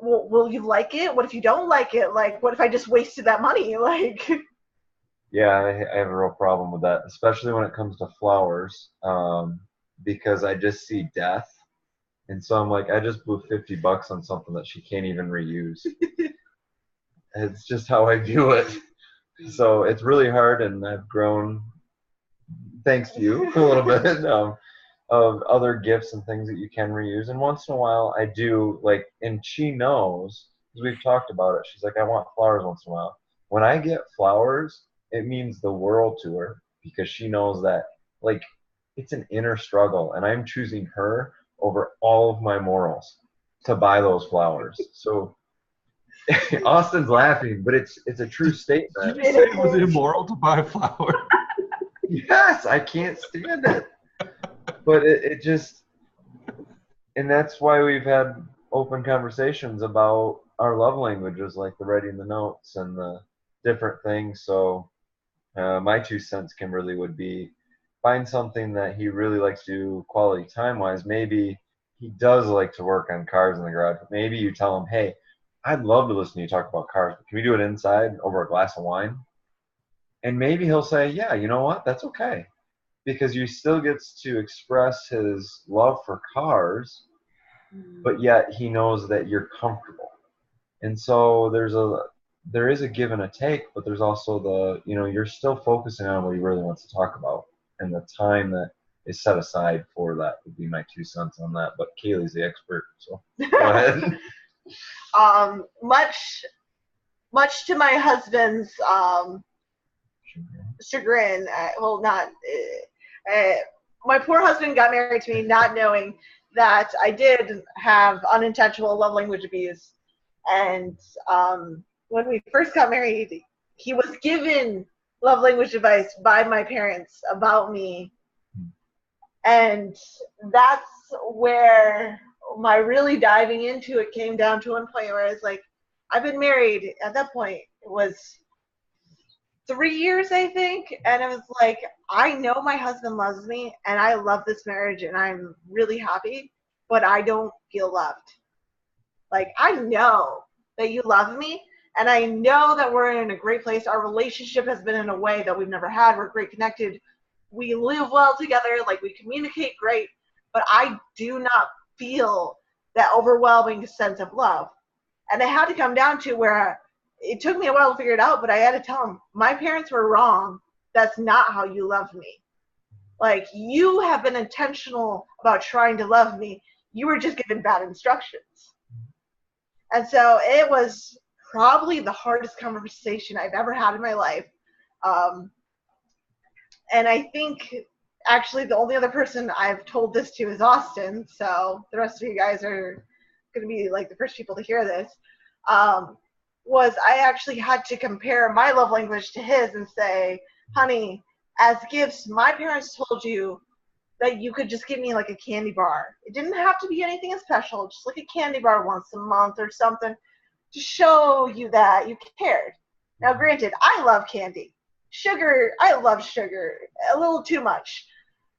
will you like it? What if you don't like it? Like, what if I just wasted that money? Like, yeah, I have a real problem with that, especially when it comes to flowers, because I just see death. And so I'm like, I just blew $50 on something that she can't even reuse. It's just how I view it. So it's really hard, and I've grown, thanks to you, a little bit, of other gifts and things that you can reuse. And once in a while I do, like, and she knows, because we've talked about it, she's like, I want flowers once in a while. When I get flowers, it means the world to her, because she knows that, like, it's an inner struggle, and I'm choosing her over all of my morals to buy those flowers. So Austin's laughing, but it's a true statement. Did you say it was immoral to buy flowers? Yes, I can't stand it. But it just, and that's why we've had open conversations about our love languages, like the writing the notes and the different things. So my 2 cents, Kimberly, would be find something that he really likes to do quality time-wise. Maybe he does like to work on cars in the garage, but maybe you tell him, hey, I'd love to listen to you talk about cars, but can we do it inside over a glass of wine? And maybe he'll say, yeah, you know what, that's okay. Because he still gets to express his love for cars, but yet he knows that you're comfortable. And so there is a give and a take, but there's also the, you're still focusing on what he really wants to talk about. And the time that is set aside for that would be my 2 cents on that. But Kaylee's the expert, so go ahead. Much to my husband's chagrin, my poor husband got married to me not knowing that I did have unintentional love language abuse. And when we first got married, he was given love language advice by my parents about me. And that's where my really diving into it came down to one point where I was like, I've been married, at that point, it was 3 years, I think. And I was like, I know my husband loves me and I love this marriage and I'm really happy, but I don't feel loved. Like, I know that you love me and I know that we're in a great place. Our relationship has been in a way that we've never had. We're great connected. We live well together. Like, we communicate great, but I do not feel that overwhelming sense of love. And it had to come down to where it took me a while to figure it out, but I had to tell him, my parents were wrong. That's not how you love me. Like, you have been intentional about trying to love me. You were just given bad instructions. And so it was probably the hardest conversation I've ever had in my life. And I think actually the only other person I've told this to is Austin. So the rest of you guys are going to be like the first people to hear this. Was I actually had to compare my love language to his and say, honey, as gifts, my parents told you that you could just give me like a candy bar. It didn't have to be anything special, just like a candy bar once a month or something to show you that you cared. Now, granted, I love candy. Sugar, I love sugar, a little too much.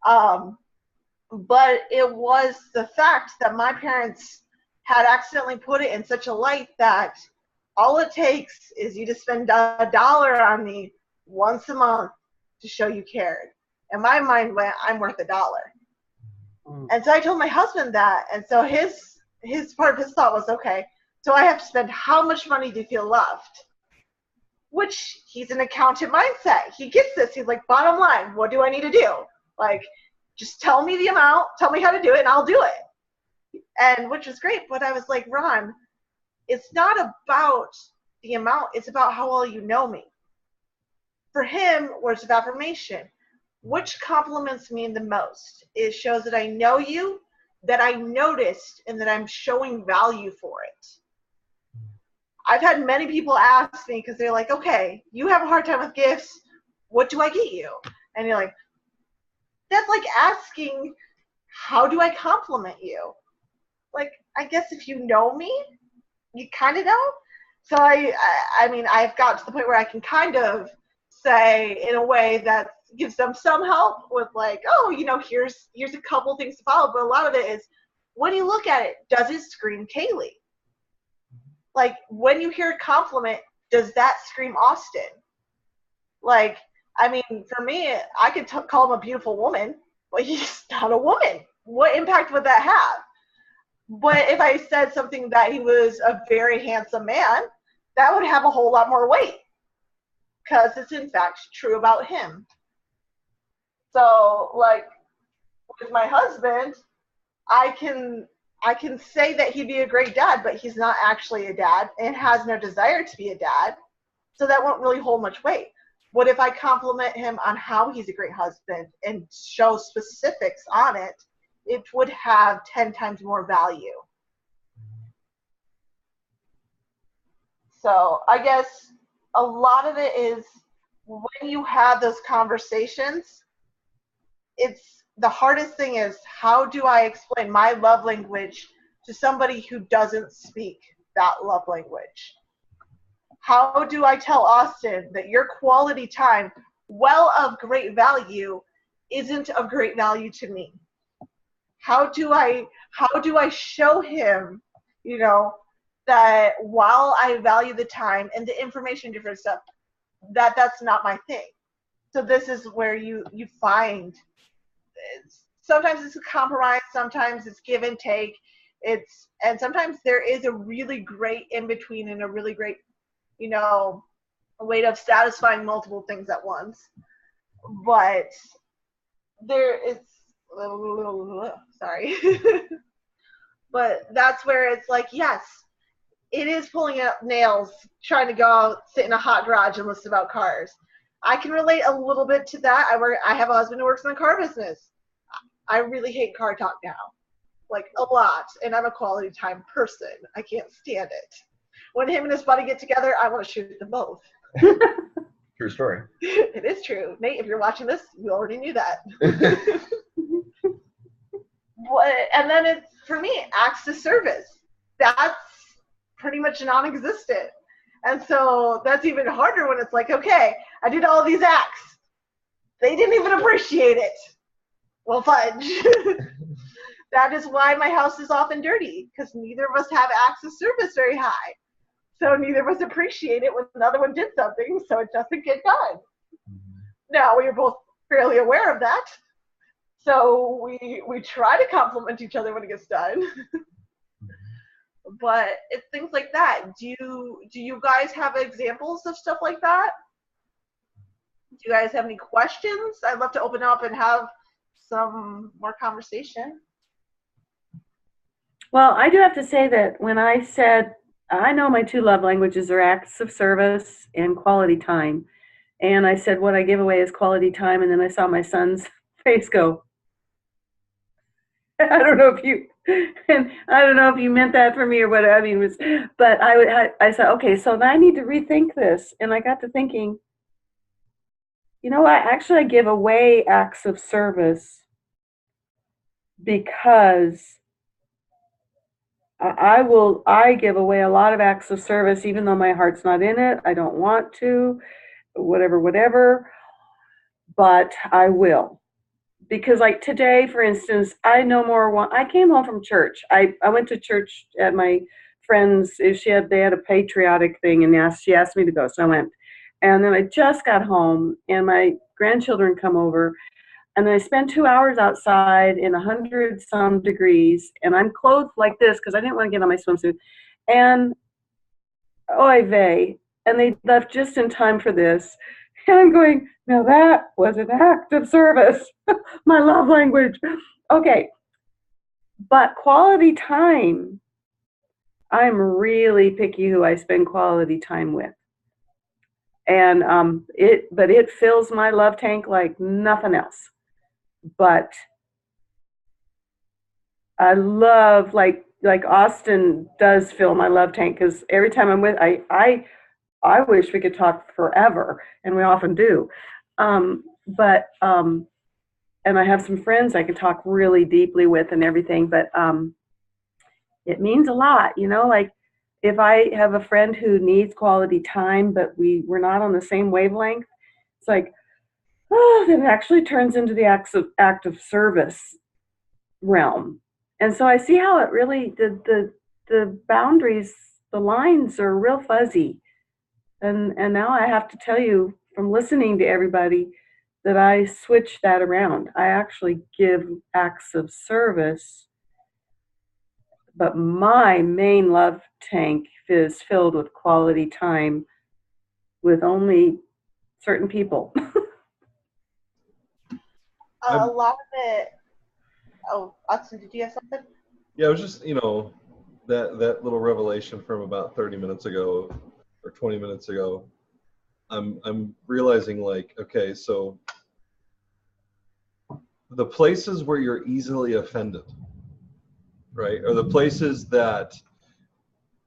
But it was the fact that my parents had accidentally put it in such a light that all it takes is you to spend $1 on me once a month to show you cared. And my mind went, I'm worth $1. And so I told my husband that. And so his part of his thought was, okay, so I have to spend how much money to feel loved? Which he's an accountant mindset. He gets this. He's like, bottom line, what do I need to do? Like, just tell me the amount, tell me how to do it, and I'll do it. And which was great. But I was like, Ron, it's not about the amount. It's about how well you know me. For him, words of affirmation. Which compliments me the most? It shows that I know you, that I noticed, and that I'm showing value for it. I've had many people ask me because they're like, okay, you have a hard time with gifts. What do I get you? And you're like, that's like asking, how do I compliment you? Like, I guess if you know me, you kind of know. So I mean, I've got to the point where I can kind of say in a way that gives them some help with like, oh, you know, here's a couple things to follow. But a lot of it is, when you look at it, does it scream Kaylee? Like, when you hear a compliment, does that scream Austin? Like, I mean, for me, I could call him a beautiful woman, but he's not a woman. What impact would that have? But if I said something that he was a very handsome man, that would have a whole lot more weight because it's in fact true about him. So, like, with my husband, I can say that he'd be a great dad, but he's not actually a dad and has no desire to be a dad. So that won't really hold much weight. What if I compliment him on how he's a great husband and show specifics on it? It would have 10 times more value. So I guess a lot of it is when you have those conversations, it's the hardest thing is, how do I explain my love language to somebody who doesn't speak that love language? How do I tell Austin that your quality time, well of great value, isn't of great value to me? How do I show him, you know, that while I value the time and the information, different stuff, that's not my thing. So this is where you find, sometimes it's a compromise, sometimes it's give and take, and sometimes there is a really great in between and a really great, you know, a way of satisfying multiple things at once. But there is, sorry, but that's where it's like, yes, it is pulling out nails, trying to go out, sit in a hot garage and listen about cars. I can relate a little bit to that. I have a husband who works in the car business. I really hate car talk now, like a lot, and I'm a quality time person. I can't stand it. When him and his buddy get together, I want to shoot them both. True story. It is true. Nate, if you're watching this, you already knew that. And then it's, for me, acts of service. That's pretty much non-existent. And so that's even harder when it's like, okay, I did all these acts. They didn't even appreciate it. Well, fudge. That is why my house is often dirty, because neither of us have acts of service very high. So neither of us appreciate it when another one did something, so it doesn't get done. Now, we are both fairly aware of that. So we try to compliment each other when it gets done. but it's things like that. Do you guys have examples of stuff like that? Do you guys have any questions? I'd love to open up and have some more conversation. Well, I do have to say that when I said, I know my 2 love languages are acts of service and quality time. And I said, what I give away is quality time. And then I saw my son's face go, I don't know if you, and I don't know if you meant that for me or what. I mean, but I said, okay, so now I need to rethink this. And I got to thinking, you know what? Actually, I give away acts of service because I give away a lot of acts of service, even though my heart's not in it. I don't want to, whatever, but I will. Because like today, for instance, I no more I came home from church. I went to church at my friend's, they had a patriotic thing, and she asked me to go, so I went. And then I just got home, and my grandchildren come over, and then I spent 2 hours outside in 100-some degrees, and I'm clothed like this because I didn't want to get on my swimsuit. And oy vey, and they left just in time for this. And I'm going, now that was an act of service. My love language. Okay. But quality time, I'm really picky who I spend quality time with. And it fills my love tank like nothing else. But I love, like Austin does fill my love tank, because every time I'm with, I wish we could talk forever, and we often do. And I have some friends I can talk really deeply with and everything, but it means a lot, like if I have a friend who needs quality time, but we're not on the same wavelength, it's like, oh, that actually turns into the act of service realm. And so I see how it really, the boundaries, the lines are real fuzzy. And now I have to tell you from listening to everybody that I switch that around. I actually give acts of service, but my main love tank is filled with quality time with only certain people. A lot of it. Oh, Austin, did you have something? Yeah, it was just, that little revelation from about 30 minutes ago or 20 minutes ago. I'm realizing, like, okay, so the places where you're easily offended, right, are the places that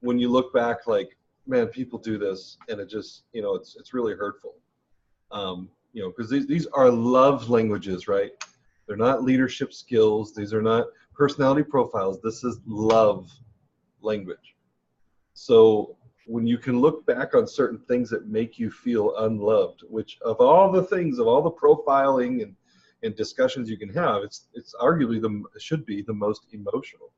when you look back, like, man, people do this, and it just, it's really hurtful. Because these are love languages, right? They're not leadership skills. These are not personality profiles. This is love language. So when you can look back on certain things that make you feel unloved, which of all the things, of all the profiling and discussions you can have, it's arguably should be the most emotional.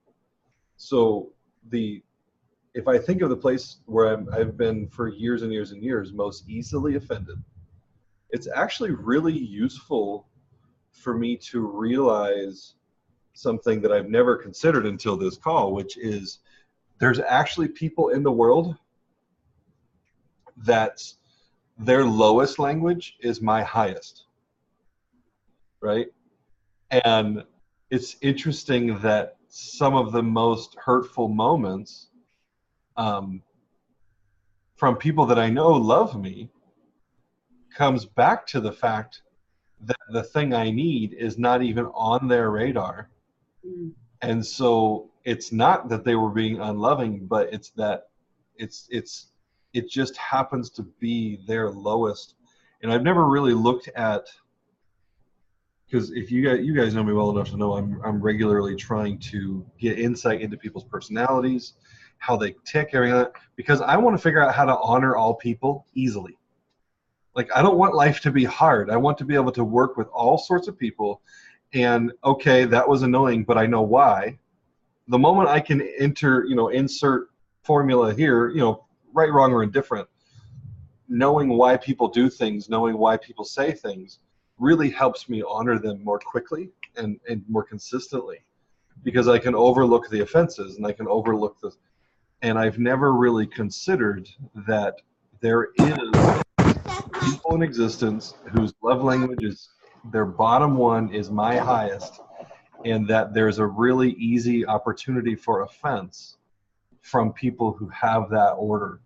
So if I think of the place where I've been for years and years and years most easily offended, it's actually really useful for me to realize something that I've never considered until this call, which is there's actually people in the world that their lowest language is my highest, right? And it's interesting that some of the most hurtful moments from people that I know love me comes back to the fact that the thing I need is not even on their radar. Mm. And so it's not that they were being unloving, but it's that it just happens to be their lowest. And I've never really looked at, because if you guys know me well enough to know I'm regularly trying to get insight into people's personalities, how they tick, everything, because I want to figure out how to honor all people easily. Like, I don't want life to be hard. I want to be able to work with all sorts of people. And okay, that was annoying, but I know why. The moment I can insert formula here, right, wrong, or indifferent, knowing why people do things, knowing why people say things, really helps me honor them more quickly and more consistently, because I can overlook the offenses and I can overlook And I've never really considered that there is people in existence whose love language is their bottom one is my highest, and that there's a really easy opportunity for offense from people who have that order.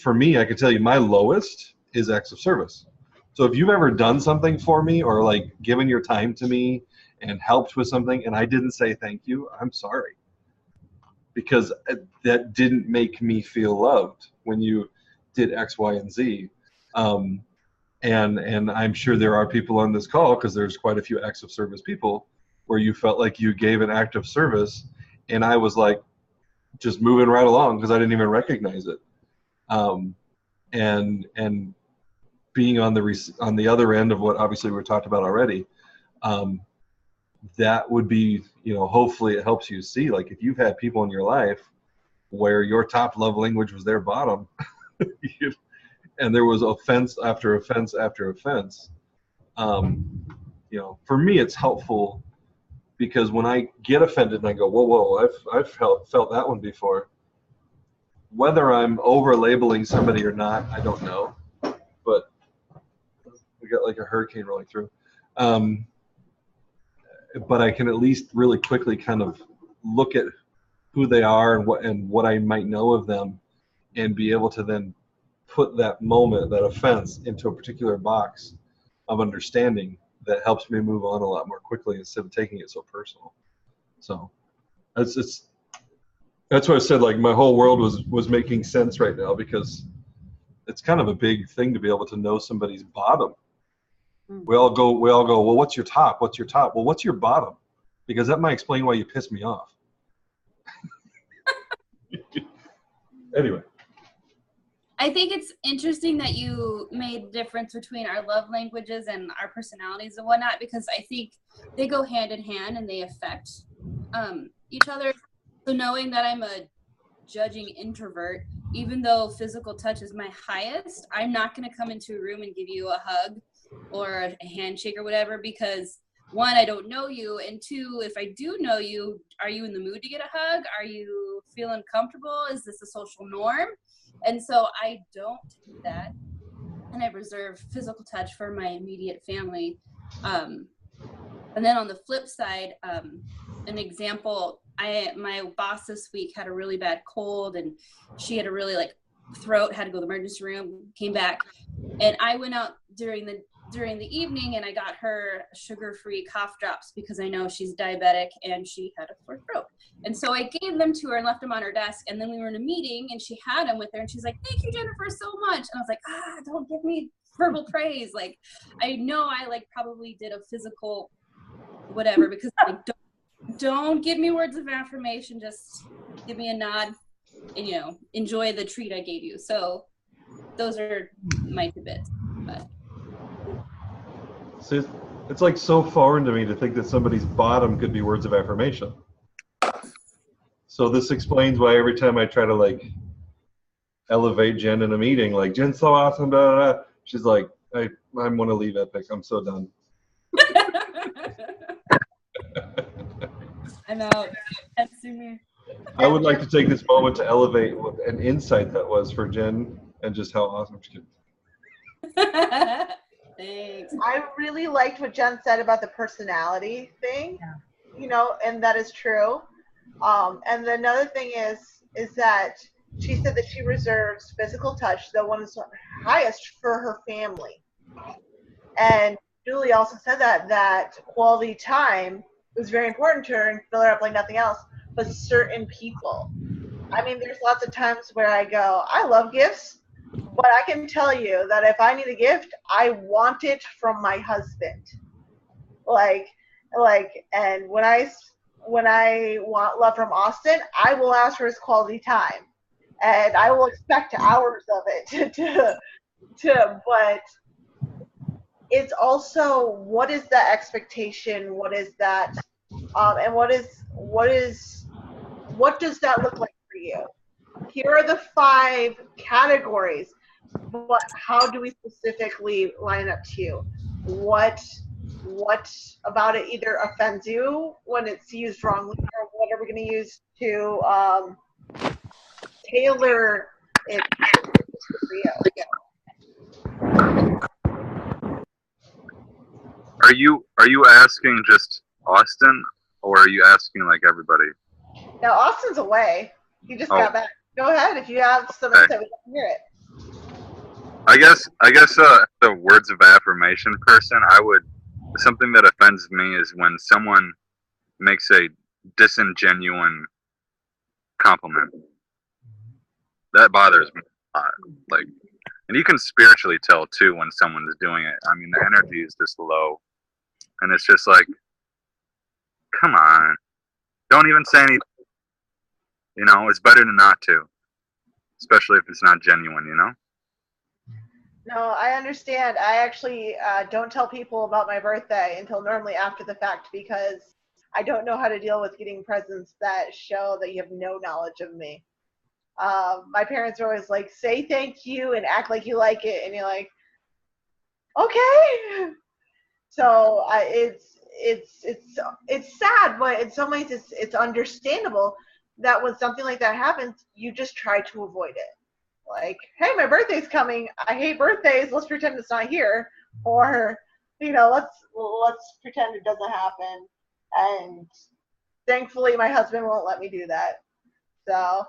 For me, I can tell you my lowest is acts of service. So if you've ever done something for me or like given your time to me and helped with something and I didn't say thank you, I'm sorry. Because that didn't make me feel loved when you did X, Y, and Z. And I'm sure there are people on this call, because there's quite a few acts of service people, where you felt like you gave an act of service and I was like just moving right along because I didn't even recognize it. And being on the other end of what obviously we talked about already, that would be, hopefully it helps you see, like, if you've had people in your life where your top love language was their bottom, and there was offense after offense after offense, for me it's helpful, because when I get offended and I go, whoa, I've felt that one before. Whether I'm over labeling somebody or not, I don't know, but we got like a hurricane rolling through. But I can at least really quickly kind of look at who they are and what I might know of them, and be able to then put that moment, that offense, into a particular box of understanding that helps me move on a lot more quickly instead of taking it so personal. So that's why I said, like, my whole world was making sense right now, because it's kind of a big thing to be able to know somebody's bottom. We all go, well, what's your top? What's your top? Well, what's your bottom? Because that might explain why you piss me off. Anyway. I think it's interesting that you made the difference between our love languages and our personalities and whatnot, because I think they go hand in hand and they affect each other. So knowing that I'm a judging introvert, even though physical touch is my highest, I'm not going to come into a room and give you a hug or a handshake or whatever, because one, I don't know you, and two, if I do know you, are you in the mood to get a hug? Are you feeling comfortable? Is this a social norm? And so I don't do that, and I reserve physical touch for my immediate family. And then on the flip side, an example, my boss this week had a really bad cold, and she had a really throat, had to go to the emergency room, came back, and I went out during the evening and I got her sugar-free cough drops because I know she's diabetic and she had a sore throat. And so I gave them to her and left them on her desk. And then we were in a meeting and she had them with her and she's like, "Thank you, Jennifer, so much." And I was like, don't give me verbal praise. Like, I know I probably did a physical whatever, because don't give me words of affirmation. Just give me a nod and, enjoy the treat I gave you. So those are my tidbits. But See, it's like so foreign to me to think that somebody's bottom could be words of affirmation. So this explains why every time I try to elevate Jen in a meeting, like, "Jen's so awesome," blah, blah, blah, she's like, I want to leave Epic. I'm so done. I'm out. That's me. I would like to take this moment to elevate what an insight that was for Jen, and just how awesome she is. Thanks. I really liked what Jen said about the personality thing, and that is true. And another thing is that she said that she reserves physical touch, the one that's highest, for her family. And Julie also said that quality time was very important to her and fill her up like nothing else, but certain people. I mean, there's lots of times where I go, I love gifts, but I can tell you that if I need a gift, I want it from my husband. And when I want love from Austin, I will ask for his quality time, and I will expect hours of it. But it's also, what is that expectation? What is that? And what does that look like for you? Here are the 5 categories, but how do we specifically line up to you? What about it either offends you when it's used wrongly, or what are we going to use to tailor it for you. Are you asking just Austin, or are you asking like everybody? Now Austin's away. He just Oh. got back. Go ahead if you have some Okay. insight. We can hear it. I guess the words of affirmation person, something that offends me is when someone makes a disingenuine compliment. That bothers me a lot. Like, and you can spiritually tell too when someone is doing it. I mean, the energy is just low, and it's just like, come on, don't even say anything. You know, it's better than not to, especially if it's not genuine. You know. No, I understand. I actually don't tell people about my birthday until normally after the fact because I don't know how to deal with getting presents that show that you have no knowledge of me. My parents are always like, say thank you and act like you like it. And you're like, okay. So it's sad, but in some ways it's understandable that when something like that happens, you just try to avoid it. Like, hey, my birthday's coming. I hate birthdays. Let's pretend it's not here, or let's pretend it doesn't happen. And thankfully, my husband won't let me do that. So,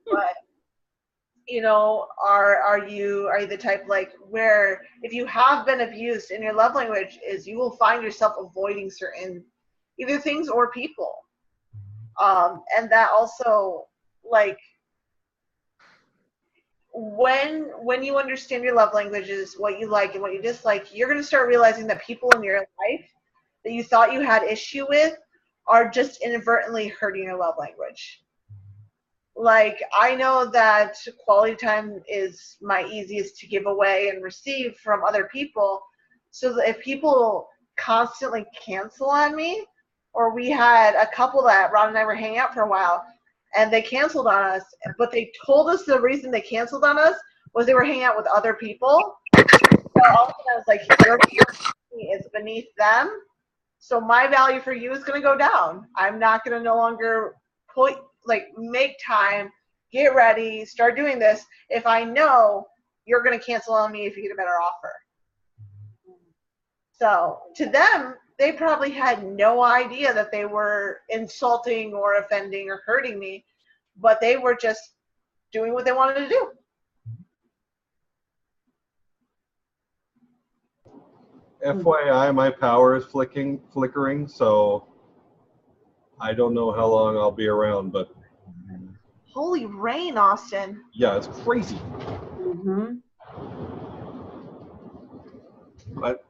but are you the type like where if you have been abused in your love language is you will find yourself avoiding certain either things or people, and that also like. When you understand your love languages, what you like and what you dislike, you're going to start realizing that people in your life that you thought you had issue with are just inadvertently hurting your love language. Like, I know that quality time is my easiest to give away and receive from other people. So that if people constantly cancel on me, or we had a couple that Ron and I were hanging out for a while, and they canceled on us, but they told us the reason they canceled on us was they were hanging out with other people. So all of a sudden I was like, your value is beneath them. So my value for you is going to go down. I'm not going to no longer make time, get ready, start doing this if I know you're going to cancel on me if you get a better offer. So to them, they probably had no idea that they were insulting or offending or hurting me, but they were just doing what they wanted to do. FYI, my power is flickering, so I don't know how long I'll be around, but Holy rain, Austin. yeah, it's crazy. Mm-hmm. But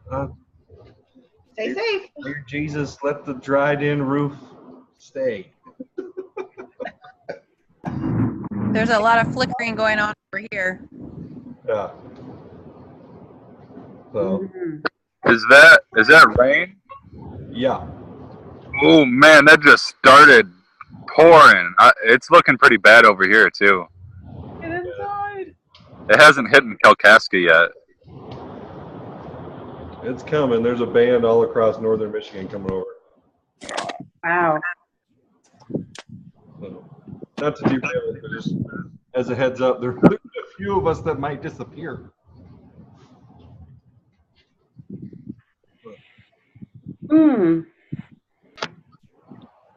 Stay safe. dear Jesus, let the dried-in roof stay. There's a lot of flickering going on over here. Yeah. So. Is that rain? Yeah. Oh man, that just started pouring. It's looking pretty bad over here too. Get inside. It hasn't hit in Kalkaska yet. It's coming. There's a band all across northern Michigan coming over. Wow. So, not to derail it, but just as a heads up, there's a few of us that might disappear.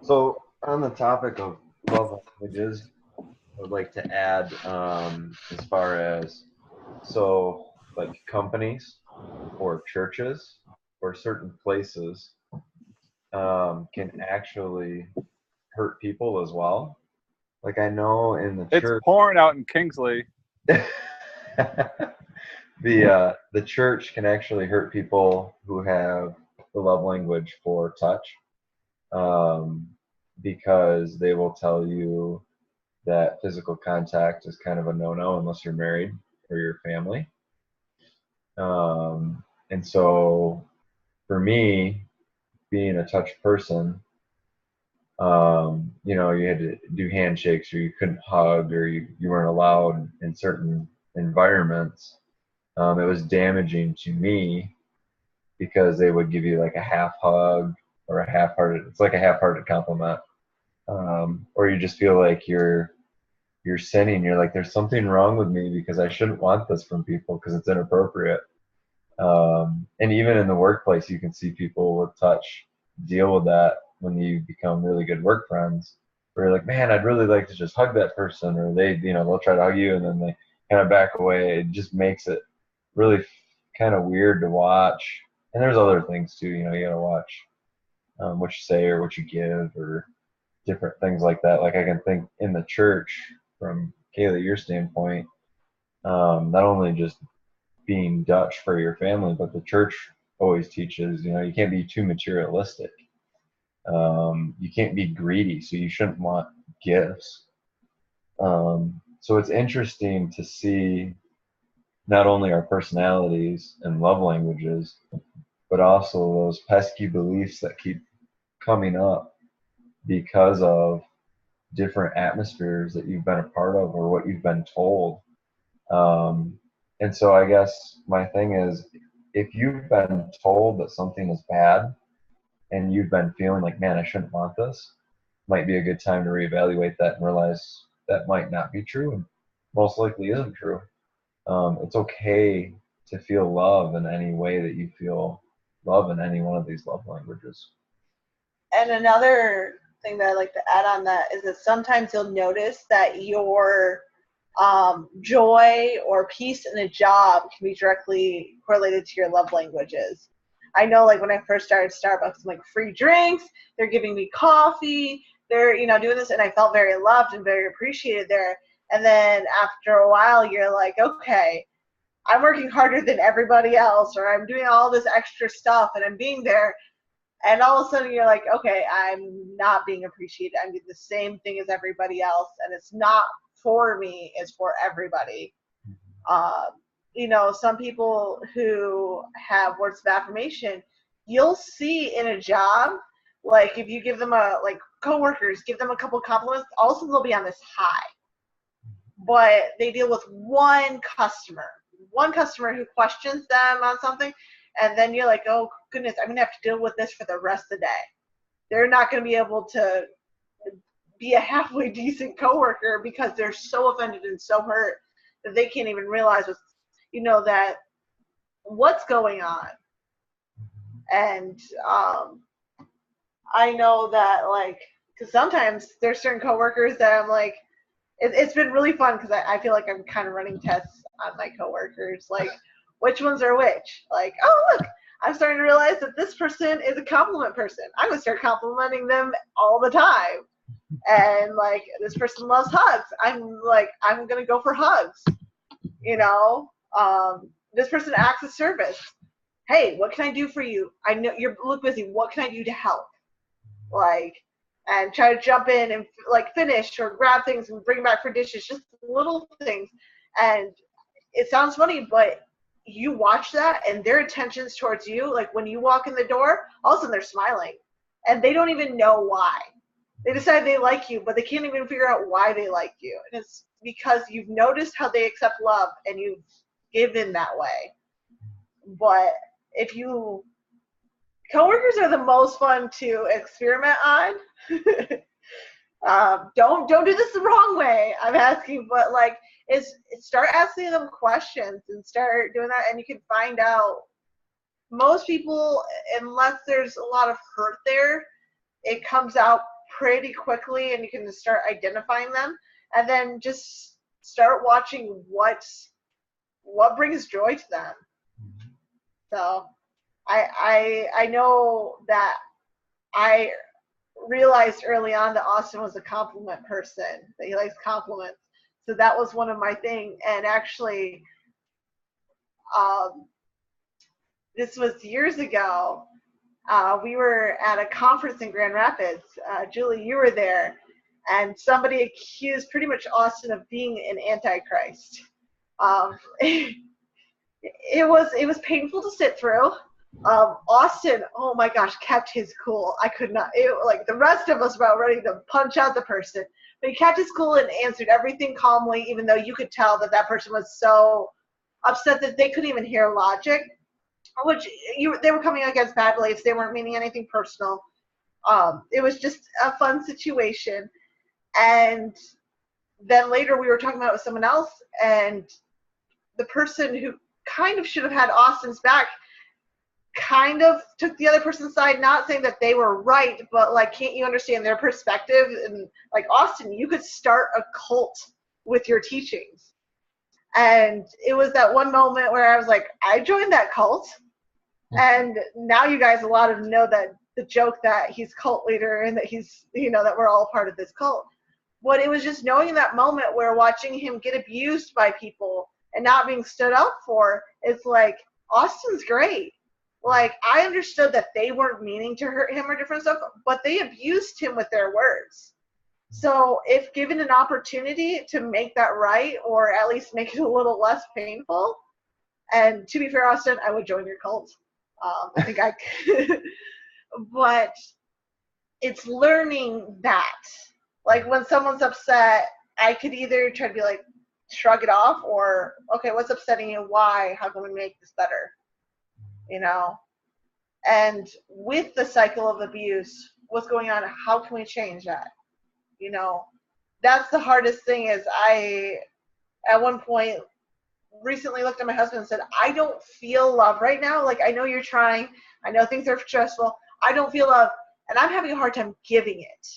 So on the topic of love languages, I would like to add as far as like companies or churches or certain places can actually hurt people as well. Like I know in the church, It's pouring out in Kingsley. the church can actually hurt people who have the love language for touch, because they will tell you that physical contact is kind of a no-no unless you're married or your family. And so for me, being a touch person, you had to do handshakes, or you couldn't hug, or you weren't allowed in certain environments. It was damaging to me because they would give you like a half hug or it's like a half-hearted compliment, or you just feel like you're you're sinning. You're like, there's something wrong with me because I shouldn't want this from people because it's inappropriate. And even in the workplace, you can see people with touch deal with that when you become really good work friends. Where you're like, man, I'd really like to just hug that person, or they, they'll try to hug you and then they kind of back away. It just makes it really kind of weird to watch. And there's other things too, you gotta watch what you say or what you give or different things like that. Like I can think in the church from Kayla, your standpoint, not only just being Dutch for your family, but the church always teaches, you can't be too materialistic. You can't be greedy, so you shouldn't want gifts. So it's interesting to see not only our personalities and love languages, but also those pesky beliefs that keep coming up because of different atmospheres that you've been a part of or what you've been told. And so I guess my thing is, if you've been told that something is bad and you've been feeling like, man, I shouldn't want this, might be a good time to reevaluate that and realize that might not be true and most likely isn't true. It's okay to feel love in any way that you feel love in any one of these love languages. And another thing that I like to add on that is that sometimes you'll notice that your joy or peace in a job can be directly correlated to your love languages. I know, like when I first started Starbucks, I'm like, free drinks, they're giving me coffee, they're doing this, and I felt very loved and very appreciated there. And then after a while, you're like, okay, I'm working harder than everybody else, or I'm doing all this extra stuff, and I'm being there. And all of a sudden, you're like, okay, I'm not being appreciated. I'm doing the same thing as everybody else, and it's not for me, it's for everybody. Some people who have words of affirmation, you'll see in a job, like if you give them coworkers, give them a couple compliments, also they'll be on this high. But they deal with one customer who questions them on something, and then you're like, oh goodness, I'm gonna have to deal with this for the rest of the day. They're not gonna be able to be a halfway decent coworker because they're so offended and so hurt that they can't even realize what's going on. And I know that, because sometimes there's certain coworkers that I'm like, it's been really fun because I feel like I'm kind of running tests on my coworkers, like which ones are which. Like, oh look, I'm starting to realize that this person is a compliment person. I'm gonna start complimenting them all the time. And like, this person loves hugs. I'm gonna go for hugs. This person acts of service. Hey, what can I do for you? I know you look busy. What can I do to help? And try to jump in and finish or grab things and bring back for dishes, just little things. And it sounds funny, but you watch that and their attentions towards you, like when you walk in the door, all of a sudden they're smiling and they don't even know why. They decide they like you, but they can't even figure out why they like you. And it's because you've noticed how they accept love and you've given that way. But coworkers are the most fun to experiment on. Don't do this the wrong way, I'm asking, but start asking them questions and start doing that, and you can find out. Most people, unless there's a lot of hurt there, it comes out pretty quickly and you can just start identifying them, and then just start watching what brings joy to them. So I know that I realized early on that Austin was a compliment person, that he likes compliments. So that was one of my things. And actually, this was years ago. We were at a conference in Grand Rapids. Julie, you were there. And somebody accused pretty much Austin of being an antichrist. It was painful to sit through. Austin, oh my gosh, kept his cool. I could not, the rest of us were about ready to punch out the person. But he kept his cool and answered everything calmly, even though you could tell that person was so upset that they couldn't even hear logic, which they were coming against bad beliefs. They weren't meaning anything personal. It was just a fun situation. And then later we were talking about it with someone else, and the person who kind of should have had Austin's back kind of took the other person's side, not saying that they were right, but like, can't you understand their perspective? And like, Austin, you could start a cult with your teachings. And it was that one moment where I was like, I joined that cult. And now you guys, a lot of them know that the joke that he's cult leader and that he's, you know, that we're all part of this cult. But it was just knowing in that moment where watching him get abused by people and not being stood up for, it's like, Austin's great. Like, I understood that they weren't meaning to hurt him or different stuff, but they abused him with their words. So if given an opportunity to make that right, or at least make it a little less painful, and to be fair, Austin, I would join your cult. I think I could. But it's learning that. Like, when someone's upset, I could either try to be like, shrug it off, or, okay, what's upsetting you? Why? How can we make this better? You know? And with the cycle of abuse, what's going on? How can we change that? You know? That's the hardest thing. Is I, at one point, recently looked at my husband and said, I don't feel love right now. Like, I know you're trying. I know things are stressful. I don't feel love. And I'm having a hard time giving it.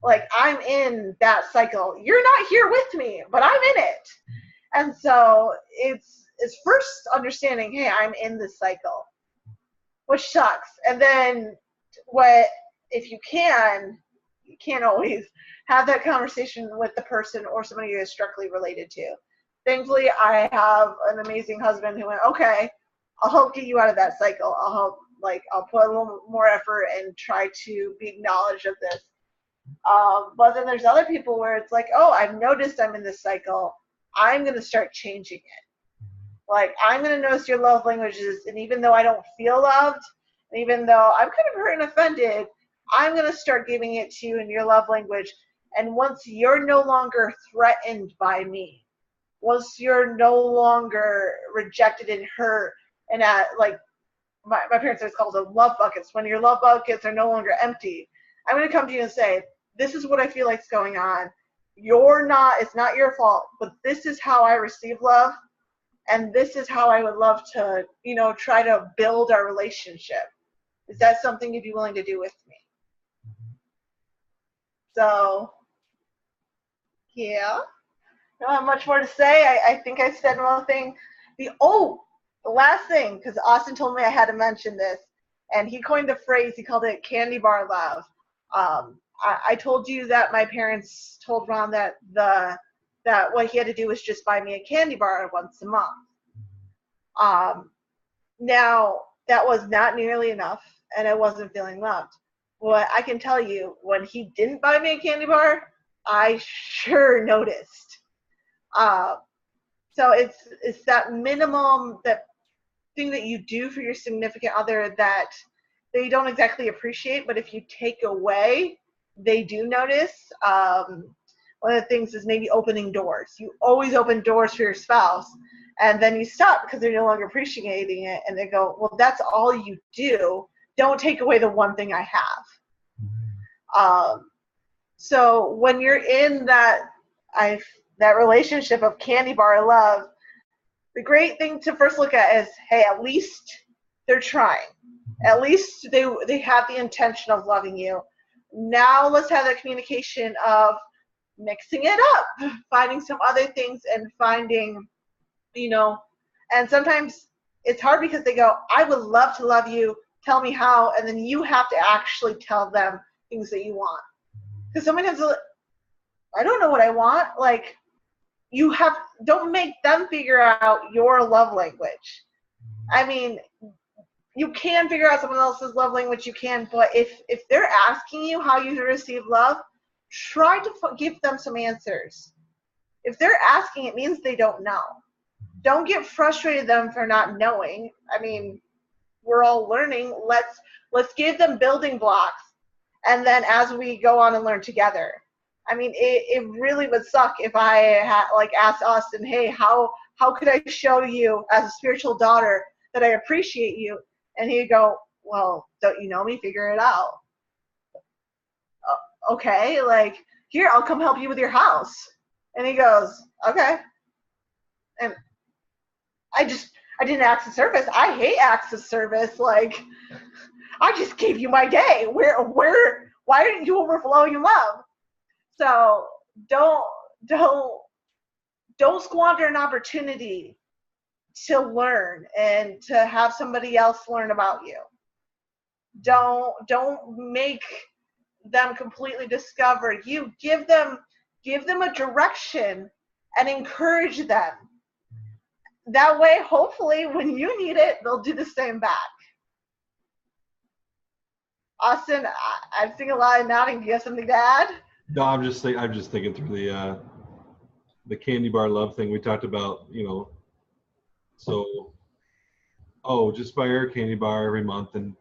Like, I'm in that cycle. You're not here with me, but I'm in it. And so it's first understanding, hey, I'm in this cycle, which sucks. And then if you can't always have that conversation with the person or somebody you're directly related to. Thankfully, I have an amazing husband who went, okay, I'll help get you out of that cycle. I'll put a little more effort and try to be acknowledged of this. But then there's other people where it's like, oh, I've noticed I'm in this cycle. I'm going to start changing it. Like, I'm going to notice your love languages, and even though I don't feel loved, and even though I'm kind of hurt and offended, I'm going to start giving it to you in your love language. And once you're no longer threatened by me, once you're no longer rejected and hurt, and like my parents always called them love buckets, when your love buckets are no longer empty, I'm going to come to you and say, this is what I feel like's going on. It's not your fault, but this is how I receive love. And this is how I would love to, you know, try to build our relationship. Is that something you'd be willing to do with me? So, yeah. I don't have much more to say. I think I said one thing. The last thing, because Austin told me I had to mention this, and he coined the phrase, he called it candy bar love. I told you that my parents told Ron that what he had to do was just buy me a candy bar once a month. Now, that was not nearly enough, and I wasn't feeling loved. Well, I can tell you, when he didn't buy me a candy bar, I sure noticed. So it's that minimum, that thing that you do for your significant other that they don't exactly appreciate, but if you take away, they do notice. One of the things is maybe opening doors. You always open doors for your spouse, and then you stop because they're no longer appreciating it, and they go, well, that's all you do. Don't take away the one thing I have. So when you're in that relationship of candy bar love, the great thing to first look at is, hey, at least they're trying. At least they have the intention of loving you. Now let's have that communication of mixing it up, finding some other things, and finding, you know, and sometimes it's hard because they go, I would love to love you, tell me how, and then you have to actually tell them things that you want. Because sometimes, I don't know what I want. Like, don't make them figure out your love language. I mean, you can figure out someone else's love language, you can, but if they're asking you how you receive love, try to give them some answers. If they're asking, it means they don't know. Don't get frustrated with them for not knowing. I mean, we're all learning. Let's give them building blocks, and then as we go on and learn together. I mean, it really would suck if I had asked Austin, hey, how could I show you as a spiritual daughter that I appreciate you? And he'd go, well, don't you know me? Figure it out. Okay, here, I'll come help you with your house. And he goes, okay. And I didn't acts of service. I hate acts of service. Like, I just gave you my day. Why aren't you overflowing in love? So don't squander an opportunity to learn and to have somebody else learn about you. Don't make them completely discover you. Give them a direction and encourage them. That way, hopefully, when you need it, they'll do the same back. Austin, I'm seeing a lot of nodding. Do you have something to add? No, I'm just thinking through the candy bar love thing we talked about. So, just buy her a candy bar every month, and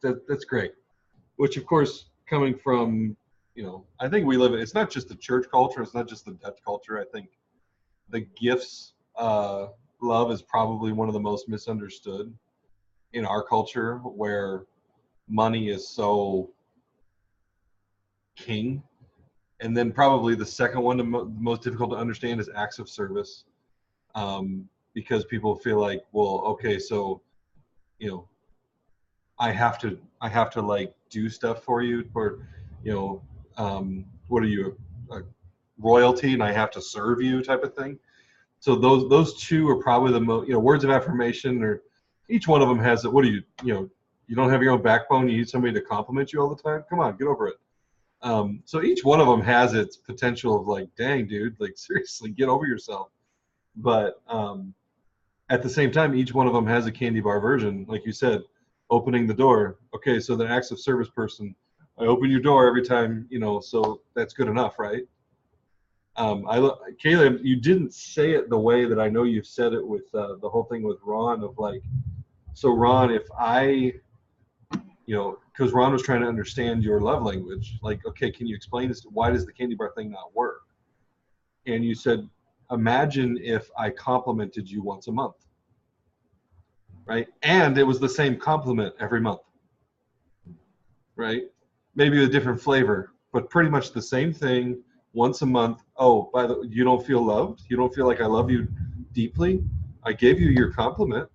that's great. Which, of course, coming from I think we live in. It's not just the church culture. It's not just the Dutch culture. I think the gifts love is probably one of the most misunderstood in our culture, where money is so king. And then probably the second one, the most difficult to understand, is acts of service, because people feel like, well, okay, so I have to like do stuff for you, or what are you, a royalty, and I have to serve you, type of thing. So those two are probably the most, words of affirmation, or each one of them has it. What do you don't have your own backbone? You need somebody to compliment you all the time? Come on, get over it. So each one of them has its potential of like, dang, dude, like seriously, get over yourself. But at the same time, each one of them has a candy bar version. Like you said, opening the door. Okay, so the acts of service person, I open your door every time, so that's good enough, right? Kayla, you didn't say it the way that I know you've said it with the whole thing with Ron of like, so Ron, if I, because Ron was trying to understand your love language, like, okay, can you explain this? Why does the candy bar thing not work? And you said, imagine if I complimented you once a month, right? And it was the same compliment every month, right? Maybe a different flavor, but pretty much the same thing once a month. Oh, by the way, you don't feel loved? You don't feel like I love you deeply? I gave you your compliment.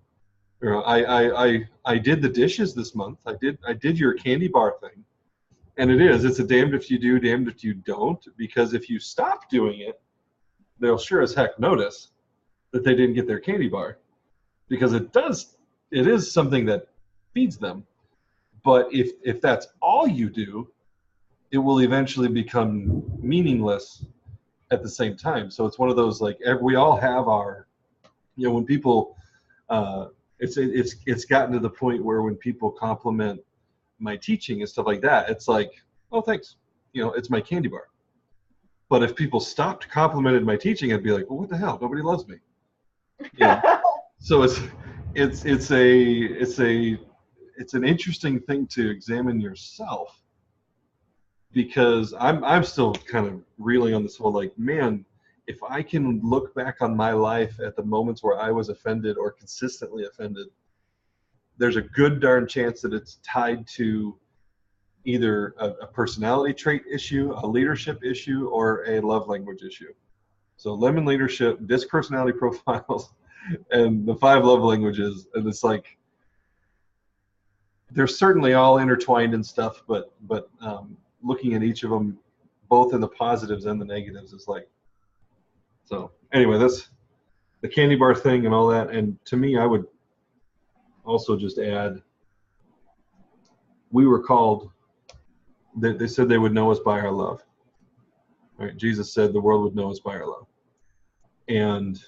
I did the dishes this month. I did your candy bar thing. And it's a damned if you do, damned if you don't, because if you stop doing it, they'll sure as heck notice that they didn't get their candy bar, because it is something that feeds them. But if that's all you do, it will eventually become meaningless at the same time. So it's one of those, like, we all have our, when people, it's gotten to the point where when people compliment my teaching and stuff like that, it's like, oh, thanks, it's my candy bar. But if people stopped complimented my teaching, I'd be like, well, what the hell? Nobody loves me. So it's an interesting thing to examine yourself, because I'm still kind of reeling on this whole, like, man, if I can look back on my life at the moments where I was offended or consistently offended, there's a good darn chance that it's tied to either a personality trait issue, a leadership issue, or a love language issue. So lemon leadership, disc personality profiles, and the 5 love languages. And it's like, they're certainly all intertwined and stuff, but looking at each of them, both in the positives and the negatives, is like, so anyway, that's the candy bar thing and all that. And to me, I would also just add, we were called, they said they would know us by our love. Right? Jesus said the world would know us by our love. And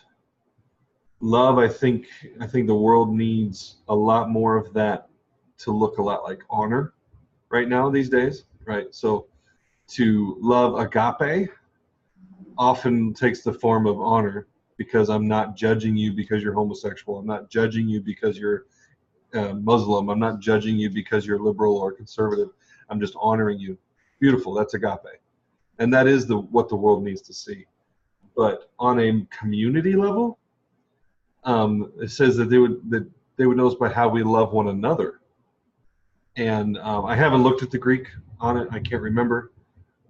love, I think the world needs a lot more of that to look a lot like honor right now these days, right? So to love agape often takes the form of honor, because I'm not judging you because you're homosexual. I'm not judging you because you're Muslim. I'm not judging you because you're liberal or conservative. I'm just honoring you. Beautiful. That's agape. And that is what the world needs to see. But on a community level, it says that they would know us by how we love one another. And I haven't looked at the Greek on it. I can't remember.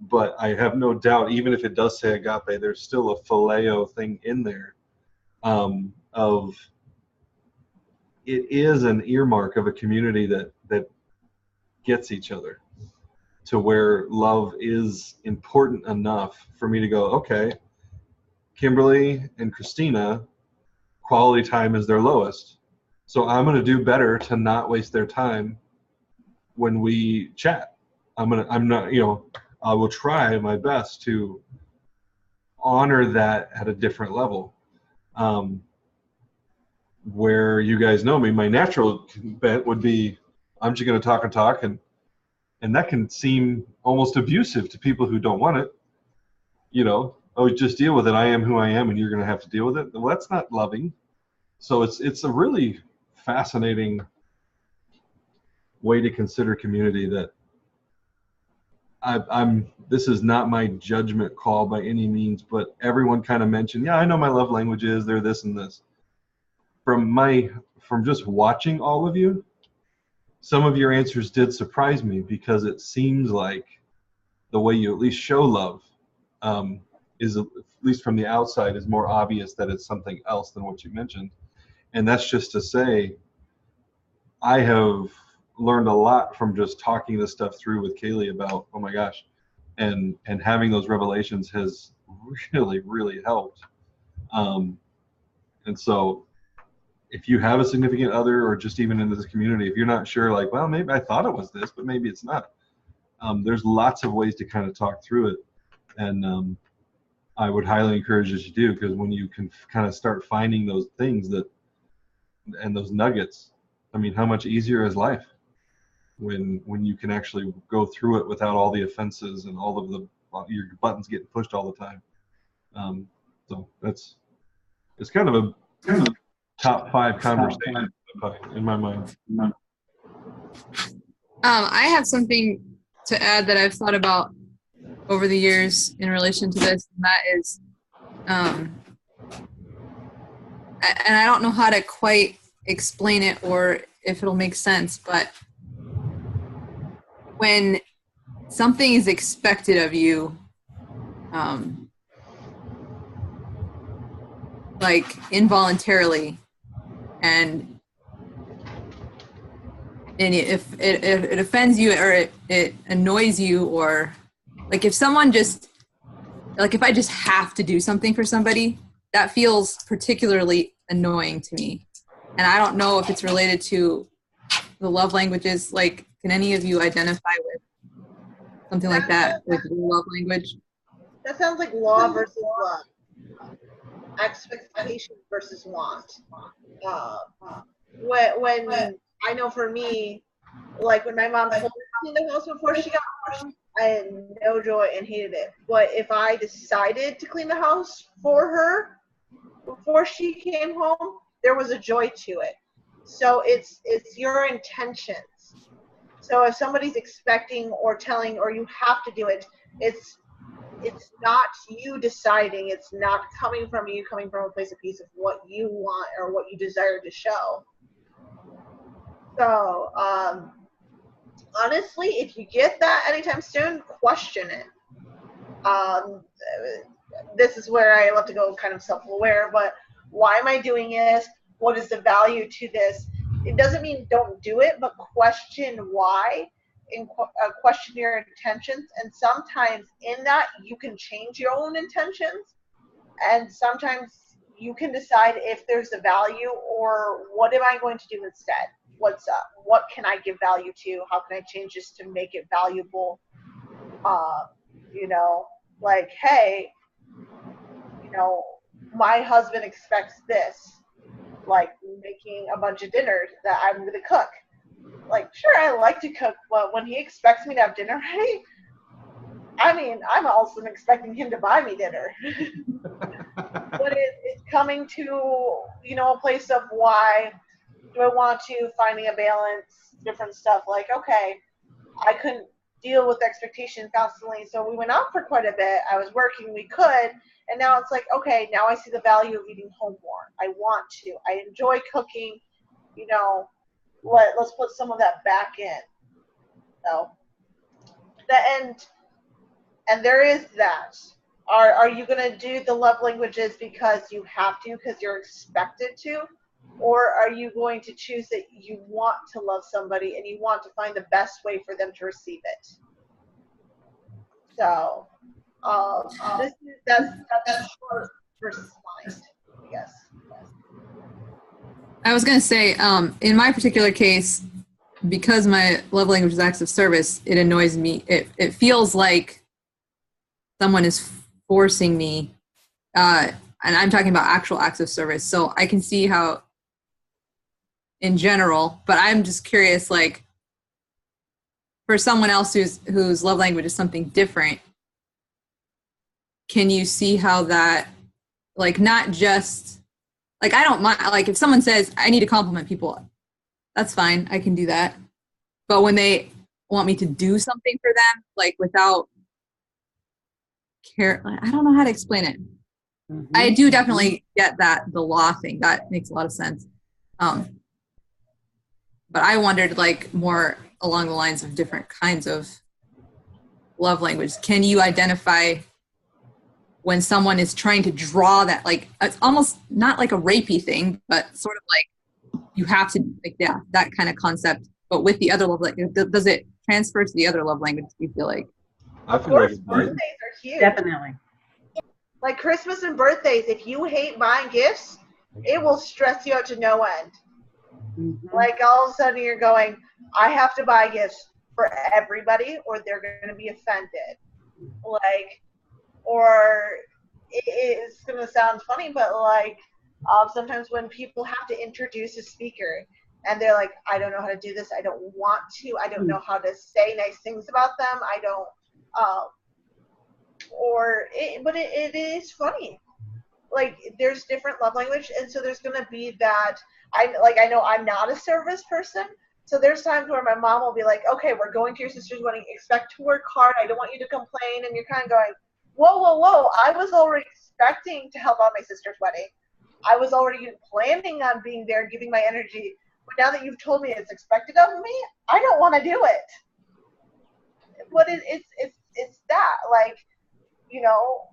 but I have no doubt, even if it does say agape, there's still a phileo thing in there, of it is an earmark of a community that gets each other to where love is important enough for me to go, okay, Kimberly and Christina, quality time is their lowest. So I'm going to do better to not waste their time when we chat. I will try my best to honor that at a different level. Where you guys know me, my natural bent would be, I'm just going to talk and talk, and that can seem almost abusive to people who don't want it. Oh, just deal with it. I am who I am, and you're going to have to deal with it. Well, that's not loving. So it's a really fascinating way to consider community that this is not my judgment call by any means, but everyone kind of mentioned, yeah, I know my love languages, they're this and this. From just watching all of you, some of your answers did surprise me, because it seems like the way you at least show love is, at least from the outside, is more obvious that it's something else than what you mentioned. And that's just to say, I have learned a lot from just talking this stuff through with Kaylee about, oh my gosh, and having those revelations has really, really helped. And so if you have a significant other, or just even into this community, if you're not sure, like, well, maybe I thought it was this, but maybe it's not, there's lots of ways to kind of talk through it. And I would highly encourage that you do, because when you can kind of start finding those things and those nuggets, I mean, how much easier is life when you can actually go through it without all the offenses and all of your buttons getting pushed all the time. So it's kind of a top 5 conversation in my mind. I have something to add that I've thought about over the years in relation to this, and that is, and I don't know how to quite explain it or if it'll make sense, but when something is expected of you, like involuntarily, and if it offends you, or it annoys you, or like if someone just, like if I just have to do something for somebody, that feels particularly annoying to me. And I don't know if it's related to the love languages. Like, can any of you identify with something like that, with the love language? That sounds like law versus love. Expectation versus want. When I know for me, like when my mom told me to clean the house before she got home, I had no joy and hated it. But if I decided to clean the house for her before she came home, there was a joy to it. So it's your intentions. So if somebody's expecting or telling, or you have to do it, it's not you deciding. It's not coming from you, coming from a place of peace of what you want or what you desire to show. So honestly, if you get that anytime soon, question it. This is where I love to go kind of self-aware, but why am I doing this? What is the value to this? It doesn't mean don't do it, but question why, and question your intentions. And sometimes in that you can change your own intentions, and sometimes you can decide if there's a value, or what am I going to do instead? What's up? What can I give value to? How can I change this to make it valuable? Like, hey, my husband expects this, like making a bunch of dinners that I'm going to cook. Like, sure, I like to cook, but when he expects me to have dinner ready, I mean, I'm also expecting him to buy me dinner. But it's coming to, a place of why do I want to, finding a balance, different stuff. Like, okay, I couldn't deal with expectation constantly, so we went out for quite a bit. I was working, we could, and now it's like, okay, now I see the value of eating home more. I want to. I enjoy cooking. Let's put some of that back in. So, and And there is that. Are you going to do the love languages because you have to, because you're expected to? Or are you going to choose that you want to love somebody and you want to find the best way for them to receive it? So that's heart versus mind, I guess. I was going to say, in my particular case, because my love language is acts of service, it annoys me. It feels like someone is forcing me, and I'm talking about actual acts of service. So I can see how, in general, but I'm just curious, like, for someone else whose love language is something different, can you see how that, like, not just, like, I don't mind, like, if someone says, I need to compliment people, that's fine, I can do that. But when they want me to do something for them, like, without care, I don't know how to explain it. Mhm. I do definitely get that, the law thing, that makes a lot of sense. But I wondered, like, more along the lines of different kinds of love language. Can you identify when someone is trying to draw that, like, it's almost not like a rapey thing, but sort of like you have to, like, yeah, that kind of concept. But with the other love language, does it transfer to the other love language, do you feel like? I Of feel like course, it birthdays does. are huge. Definitely. Like Christmas and birthdays, if you hate buying gifts, it will stress you out to no end. Mhm. Like all of a sudden you're going, I have to buy gifts for everybody or they're going to be offended. Like, or it's going to sound funny, but like sometimes when people have to introduce a speaker and they're like, I don't know how to do this. I don't want to. I don't know how to say nice things about them. I don't, but it is funny. Like there's different love language, and so there's gonna be that. I know I'm not a service person, so there's times where my mom will be like, okay, we're going to your sister's wedding, expect to work hard, I don't want you to complain, and you're kind of going, whoa, I was already expecting to help out my sister's wedding. I was already planning on being there, giving my energy, but now that you've told me it's expected of me, I don't want to do it. But it's that, like, you know,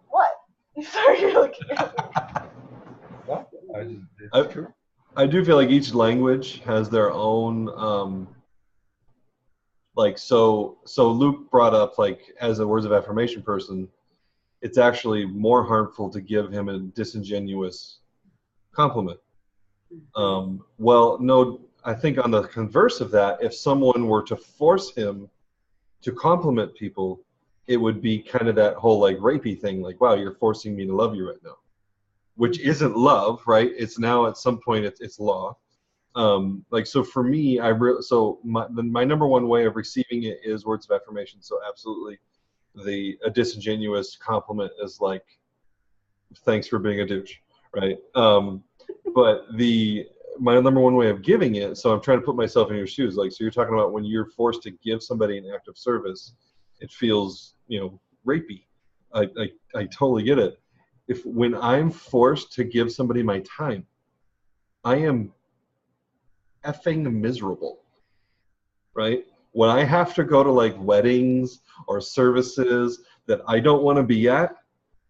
what? Sorry, you're looking at me. It's true. I do feel like each language has their own like so Luke brought up, like, as a words of affirmation person, it's actually more harmful to give him a disingenuous compliment. Well, no, I think on the converse of that, if someone were to force him to compliment people, it would be kind of that whole like rapey thing, like, wow, you're forcing me to love you right now, which isn't love, right? It's now at some point it's law. Like, so for me, my number one way of receiving it is words of affirmation. So absolutely, a disingenuous compliment is like, thanks for being a douche, right? But my number one way of giving it, so I'm trying to put myself in your shoes, like, so you're talking about when you're forced to give somebody an act of service, it feels, rapey. I totally get it. When I'm forced to give somebody my time, I am effing miserable, right? When I have to go to like weddings or services that I don't want to be at,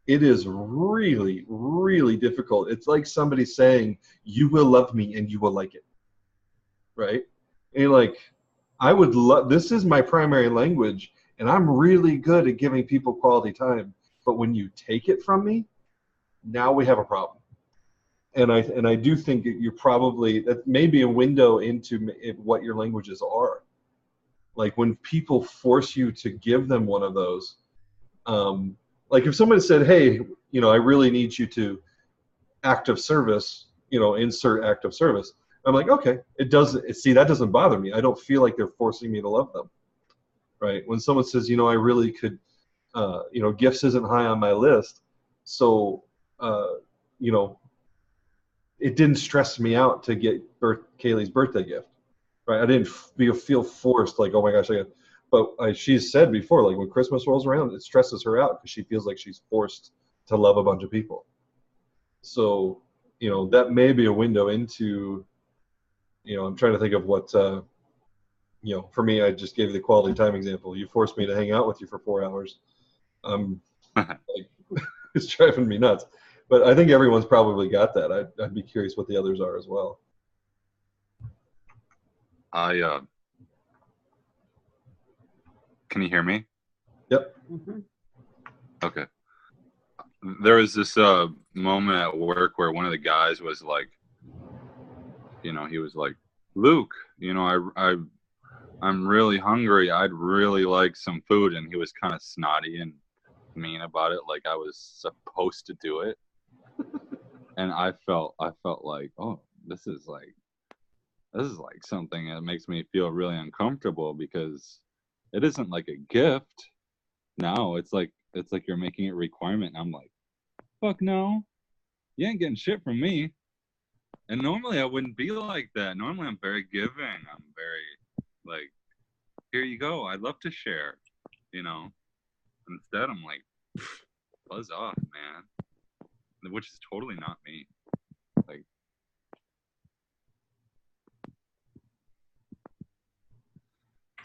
it is really, really difficult. It's like somebody saying, you will love me and you will like it, right? And you're like, I would love, this is my primary language, and I'm really good at giving people quality time. But when you take it from me, now we have a problem. And I do think that may be a window into what your languages are. Like when people force you to give them one of those, like if someone said, hey, I really need you to act of service, insert act of service. I'm like, okay, that doesn't bother me. I don't feel like they're forcing me to love them, right? When someone says, I really could, gifts isn't high on my list, so, it didn't stress me out to get Kaylee's birthday gift, right? I didn't feel forced, like, oh my gosh, but she's said before, like when Christmas rolls around, it stresses her out because she feels like she's forced to love a bunch of people. So, that may be a window into, I'm trying to think of what, for me, I just gave you the quality time example. You forced me to hang out with you for 4 hours. Like, it's driving me nuts. But I think everyone's probably got that. I'd be curious what the others are as well. Can you hear me? Yep. Mm-hmm. Okay. There was this moment at work where one of the guys was like, you know, he was like, Luke, you know, I'm really hungry. I'd really like some food. And he was kind of snotty and mean about it, like I was supposed to do it. And I felt like, oh, this is like something that makes me feel really uncomfortable, because it isn't like a gift. Now it's like you're making it a requirement. And I'm like, fuck no, you ain't getting shit from me. And normally I wouldn't be like that. Normally I'm very giving. I'm very like, here you go. I'd love to share, you know. Instead I'm like, buzz off, man. Which is totally not me. Like,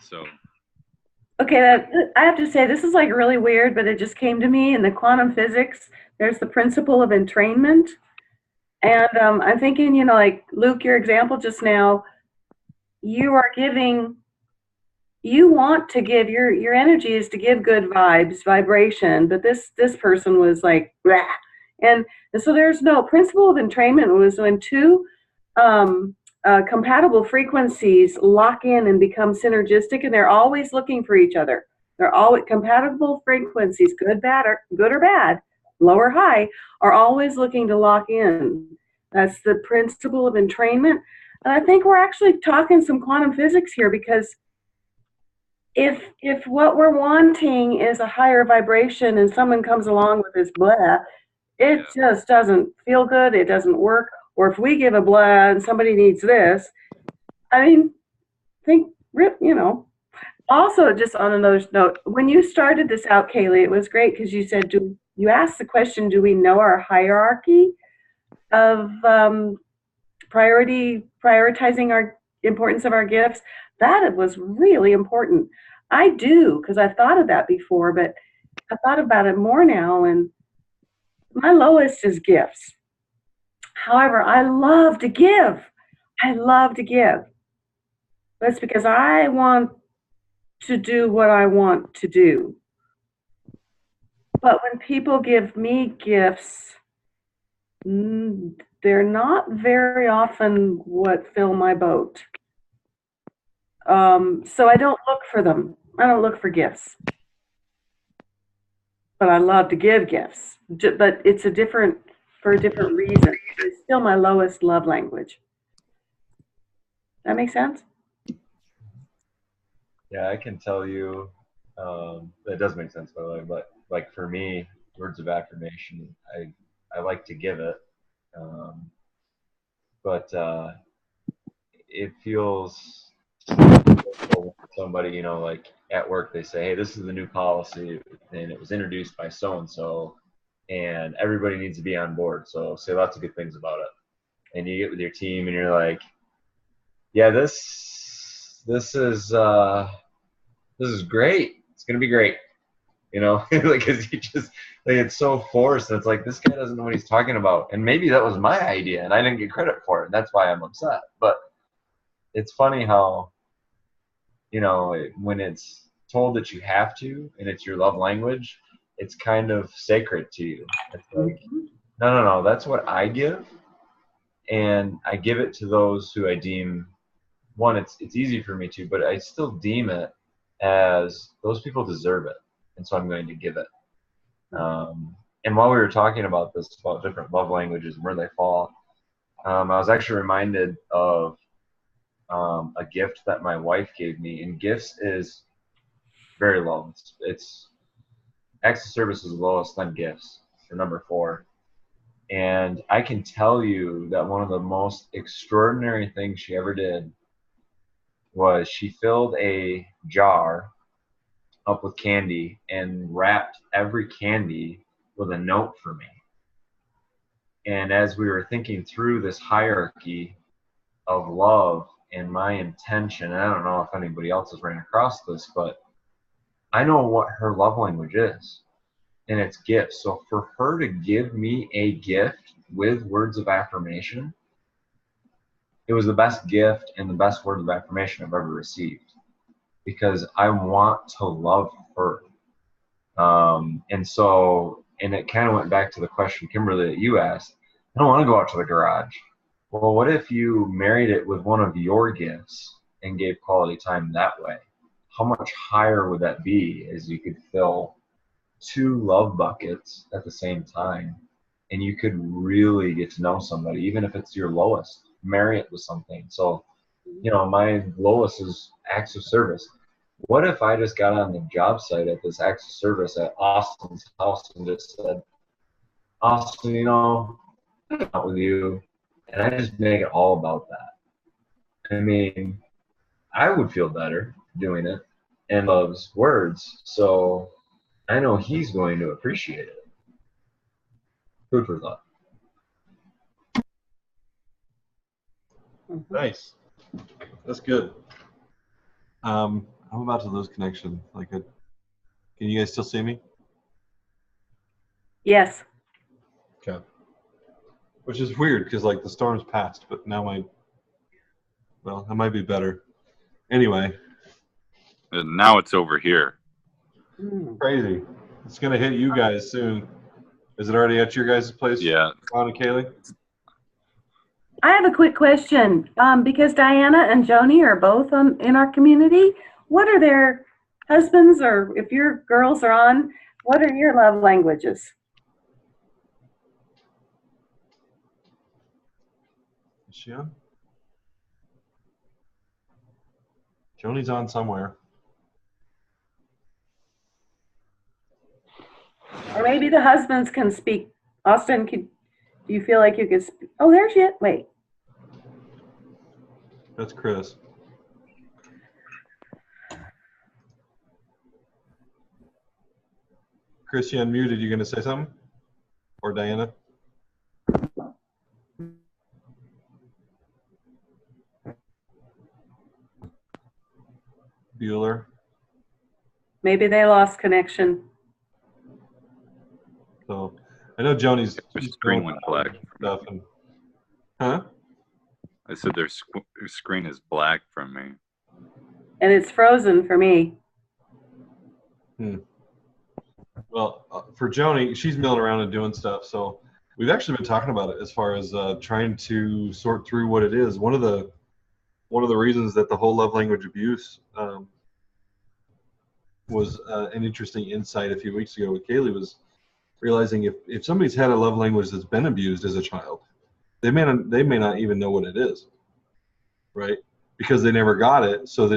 so. Okay, I have to say, this is like really weird, but it just came to me in the quantum physics. There's the principle of entrainment. And I'm thinking, you know, like Luke, your example just now, you are giving, you want to give, your energy is to give good vibes, vibration, but this person was like, "Rah." And so there's no principle of entrainment was when two compatible frequencies lock in and become synergistic, and they're always looking for each other. They're always compatible frequencies, good or bad, low or high, are always looking to lock in. That's the principle of entrainment. And I think we're actually talking some quantum physics here, because if what we're wanting is a higher vibration and someone comes along with this blah, it just doesn't feel good, it doesn't work. Or if we give a blah and somebody needs this, I mean, you know. Also, just on another note, when you started this out, Kaylee, it was great because you said, you asked the question, do we know our hierarchy of prioritizing our importance of our gifts? That was really important. I do, because I've thought of that before, but I thought about it more now, and my lowest is gifts. However, I love to give. I love to give. That's because I want to do what I want to do. But when people give me gifts, they're not very often what fill my boat. So I don't look for them. I don't look for gifts. But I love to give gifts. But it's for a different reason. It's still my lowest love language. That make sense? Yeah, I can tell you, that does make sense, by the way, but like for me, words of affirmation, I like to give it, but it feels somebody, you know, like at work, they say, hey, this is the new policy, and it was introduced by so-and-so, and everybody needs to be on board, so say lots of good things about it. And you get with your team, and you're like, yeah, this is great. It's gonna be great, you know, like, cause you just like, it's so forced. And it's like, this guy doesn't know what he's talking about, and maybe that was my idea, and I didn't get credit for it. And that's why I'm upset. But it's funny how, you know, when it's told that you have to, and it's your love language, it's kind of sacred to you. It's like, no, that's what I give, and I give it to those who I deem, one, it's easy for me to, but I still deem it as those people deserve it, and so I'm going to give it. And while we were talking about this, about different love languages and where they fall, I was actually reminded of a gift that my wife gave me. And gifts is very low. It's acts of service is lowest, then gifts for number 4. And I can tell you that one of the most extraordinary things she ever did was she filled a jar up with candy and wrapped every candy with a note for me. And as we were thinking through this hierarchy of love and my intention, and I don't know if anybody else has ran across this, but I know what her love language is. and it's gifts. So for her to give me a gift with words of affirmation, it was the best gift and the best words of affirmation I've ever received, because I want to love her. And it kind of went back to the question, Kimberly, that you asked. I don't want to go out to the garage. Well, what if you married it with one of your gifts and gave quality time that way? How much higher would that be, as you could fill 2 love buckets at the same time, and you could really get to know somebody, even if it's your lowest. Marry it with something. So, my lowest is acts of service. What if I just got on the job site at this acts of service at Austin's house and just said, Austin, I'm out with you, and I just make it all about that? I mean, I would feel better doing it, and loves words, so I know he's going to appreciate it. Food for thought. Nice. That's good. I'm about to lose connection. Can you guys still see me? Yes. Okay. Which is weird because the storm's passed, but now it might be better. Anyway. And now it's over here. Crazy. It's gonna hit you guys soon. Is it already at your guys' place? Yeah. Ron and Kaylee? I have a quick question. Because Diana and Joni are both in our community, what are their husbands, or if your girls are on, what are your love languages? Is she on? Joni's on somewhere. Or maybe the husbands can speak. Austin, do you feel like you could speak? Oh, there's she. Wait. That's Chris. Chris, you unmuted. You going to say something? Or Diana? Bueller? Maybe they lost connection. So I know Joni's screen went black. Stuff huh? I said their screen is black from me. And it's frozen for me. Well, for Joni, she's milling around and doing stuff. So we've actually been talking about it as far as trying to sort through what it is. One of the reasons that the whole love language abuse was an interesting insight a few weeks ago with Kaylee was realizing if somebody's had a love language that's been abused as a child, they may not even know what it is, right? Because they never got it. So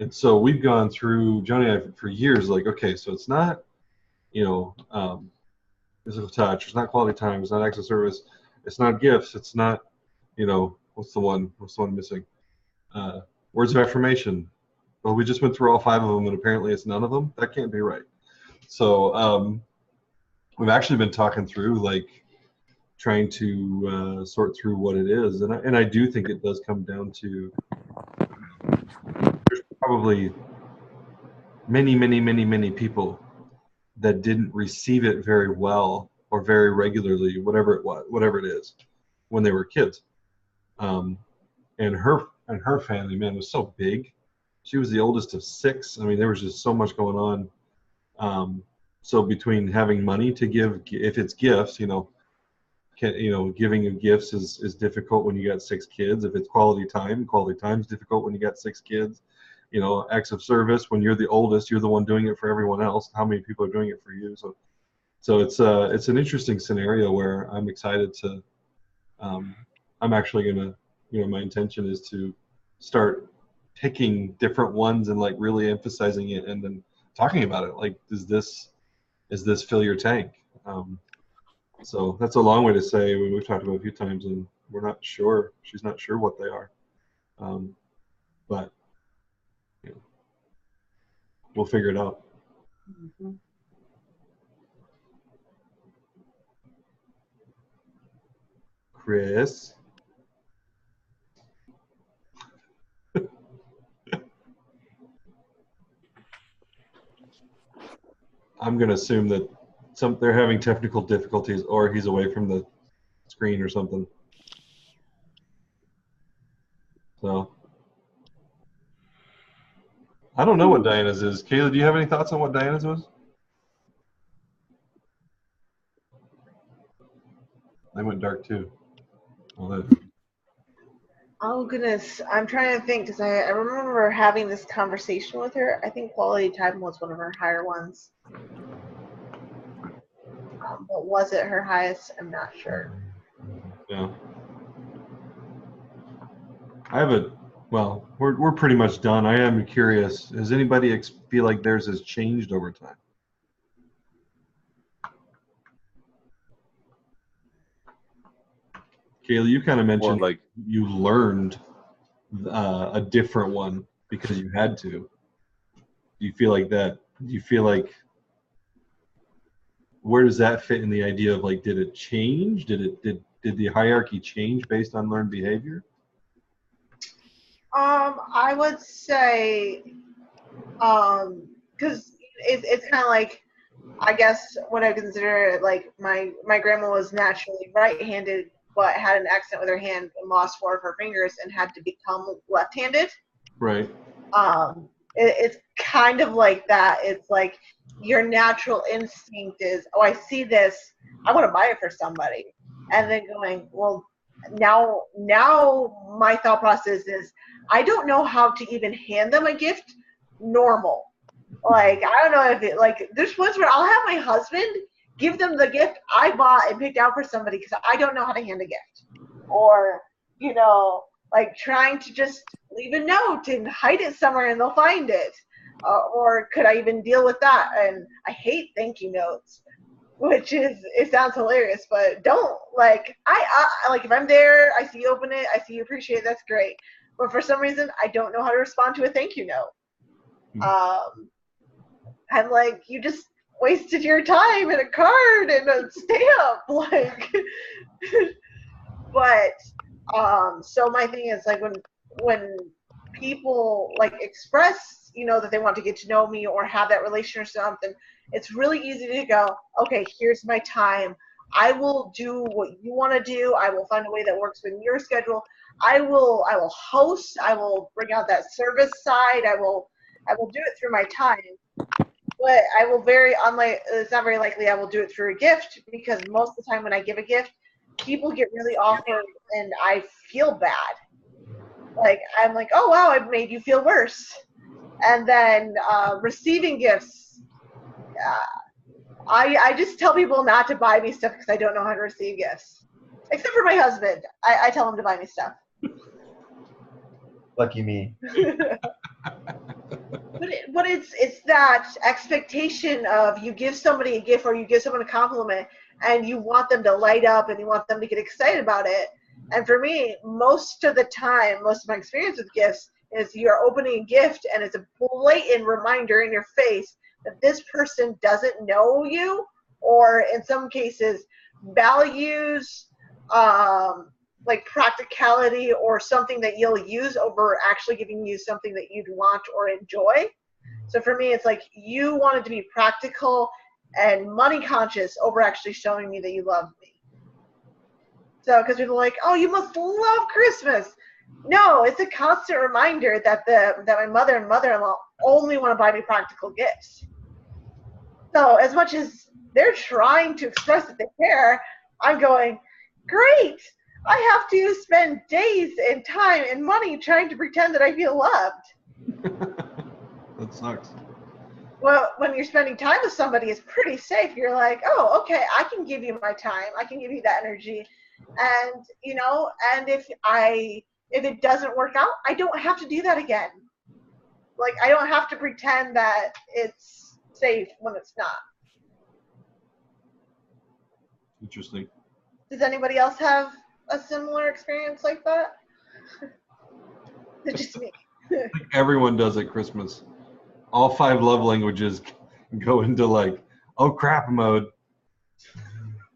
and so we've gone through, Joni and I, for years, okay, so it's not, physical touch, it's not quality time, it's not acts of service, it's not gifts, it's not, what's the one missing? Words of affirmation. Well, we just went through all 5 of them, and apparently it's none of them. That can't be right. So we've actually been talking through, trying to sort through what it is, and I do think it does come down to there's probably many people that didn't receive it very well or very regularly, whatever it is, when they were kids. And her family, man, was so big. She was the oldest of 6. I mean, there was just so much going on. So between having money to give, if it's gifts, giving of gifts is difficult when you got 6 kids. If it's quality time's difficult when you got 6 kids. Acts of service, when you're the oldest, you're the one doing it for everyone else. How many people are doing it for you? So it's an interesting scenario where I'm excited to. I'm actually gonna, my intention is to start picking different ones and really emphasizing it and then talking about it. Does this fill your tank? So that's a long way to say, when we've talked about it a few times and we're not sure. She's not sure what they are, but we'll figure it out. Mm-hmm. Chris. I'm going to assume that they're having technical difficulties, or he's away from the screen or something. So I don't know what Diana's is. Kayla, do you have any thoughts on what Diana's was? I went dark too. Oh goodness, I'm trying to think because I remember having this conversation with her. I think quality time was one of her higher ones. But was it her highest? I'm not sure. Yeah. Well, we're pretty much done. I am curious. Does anybody feel like theirs has changed over time? Kayla, you kind of mentioned like you learned a different one because you had to. Do you feel like that? Do you feel like, where does that fit in the idea of like, did it change? Did the hierarchy change based on learned behavior? I would say, because it's kind of like, I guess what I consider like my grandma was naturally right-handed, but had an accident with her hand and lost 4 of her fingers and had to become left-handed. Right. It's kind of like that. It's like your natural instinct is, oh, I see this, I want to buy it for somebody, and then going, well, now my thought process is, I don't know how to even hand them a gift normal. Like, I don't know if it, like, there's ones where I'll have my husband give them the gift I bought and picked out for somebody because I don't know how to hand a gift. Or, you know, like trying to just leave a note and hide it somewhere and they'll find it. Or could I even deal with that? And I hate thank you notes, which is, it sounds hilarious, but don't, like, I like, if I'm there, I see you open it, I see you appreciate it, that's great. But for some reason, I don't know how to respond to a thank you note. And like, you just wasted your time and a card and a stamp, like. But so my thing is, like, when people like express, you know, that they want to get to know me or have that relation or something, it's really easy to go, okay, here's my time. I will do what you want to do. I will find a way that works with your schedule. I will host. I will bring out that service side. I will do it through my time. But I will it's not very likely I will do it through a gift, because most of the time when I give a gift, people get really awkward and I feel bad. Like, I'm like, oh wow, I've made you feel worse. And then receiving gifts, I just tell people not to buy me stuff because I don't know how to receive gifts. Except for my husband. I tell him to buy me stuff. Lucky me. But it's that expectation of, you give somebody a gift or you give someone a compliment and you want them to light up and you want them to get excited about it. And for me, most of the time, most of my experience with gifts is you're opening a gift and it's a blatant reminder in your face that this person doesn't know you, or in some cases values like practicality or something that you'll use over actually giving you something that you'd want or enjoy. So for me, it's like, you wanted to be practical and money conscious over actually showing me that you love me. So, because people are like, oh, you must love Christmas. No, it's a constant reminder that my mother and mother-in-law only want to buy me practical gifts. So as much as they're trying to express that they care, I'm going, great. I have to spend days and time and money trying to pretend that I feel loved. That sucks. Well, when you're spending time with somebody, it's pretty safe. You're like, oh, okay, I can give you my time. I can give you that energy. And, you know, and if it doesn't work out, I don't have to do that again. Like, I don't have to pretend that it's safe when it's not. Interesting. Does anybody else have a similar experience like that? It's just me. Everyone does at Christmas. All 5 love languages go into like, oh crap mode.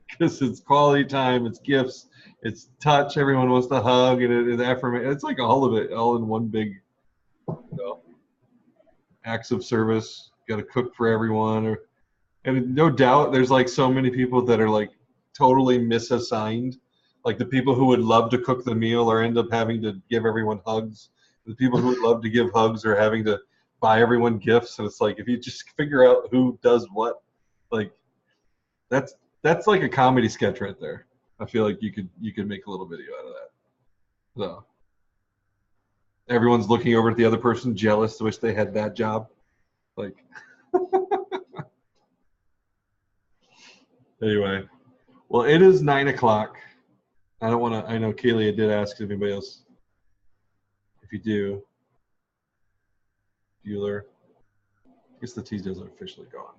Because it's quality time, it's gifts, it's touch, everyone wants to hug, and it's affirmation. It's like all of it, all in one big, you know, acts of service. got to cook for everyone, and no doubt there's like so many people that are like totally misassigned. Like the people who would love to cook the meal or end up having to give everyone hugs. The people who would love to give hugs are having to buy everyone gifts. And it's like, if you just figure out who does what, like that's like a comedy sketch right there. I feel like you could make a little video out of that. So everyone's looking over at the other person, jealous, wish they had that job. Like anyway, well, it is 9 o'clock. I don't want to. I know Kaylee did ask if anybody else. If you do, Bueller. I guess the Teasdales are officially gone.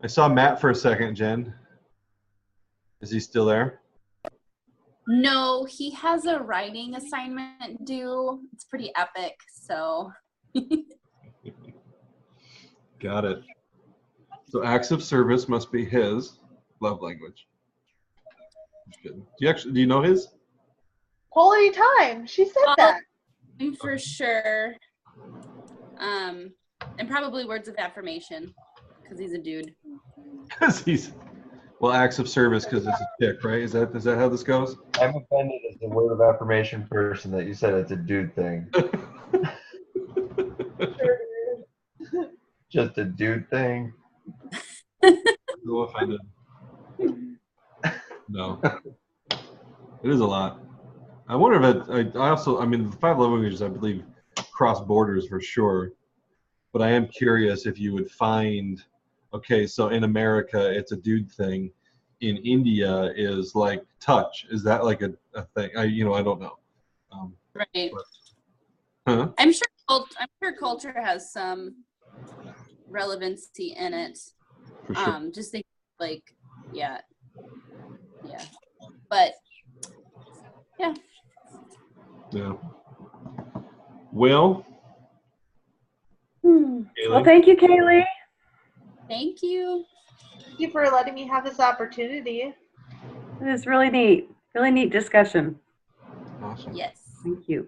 I saw Matt for a second, Jen. Is he still there? No, he has a writing assignment due. It's pretty epic, so. Got it. So acts of service must be his love language. Good. Do you know his? Quality time. She said that. For sure. And probably words of affirmation, because he's a dude. Because he's, well, acts of service because it's a chick, right? Is that how this goes? I'm offended as a word of affirmation person that you said it's a dude thing. Just a dude thing. So offended. No. It is a lot. I wonder if I mean, the 5 love languages, I believe, cross borders for sure. But I am curious if you would find, okay, so in America, it's a dude thing. In India is like touch. Is that like a thing? I don't know. Right. Huh? I'm sure culture has some relevancy in it. For sure. Just think like, yeah. But yeah. Yeah. Well. Well, thank you, Kaylee. Thank you. Thank you for letting me have this opportunity. It was really neat. Really neat discussion. Awesome. Yes. Thank you.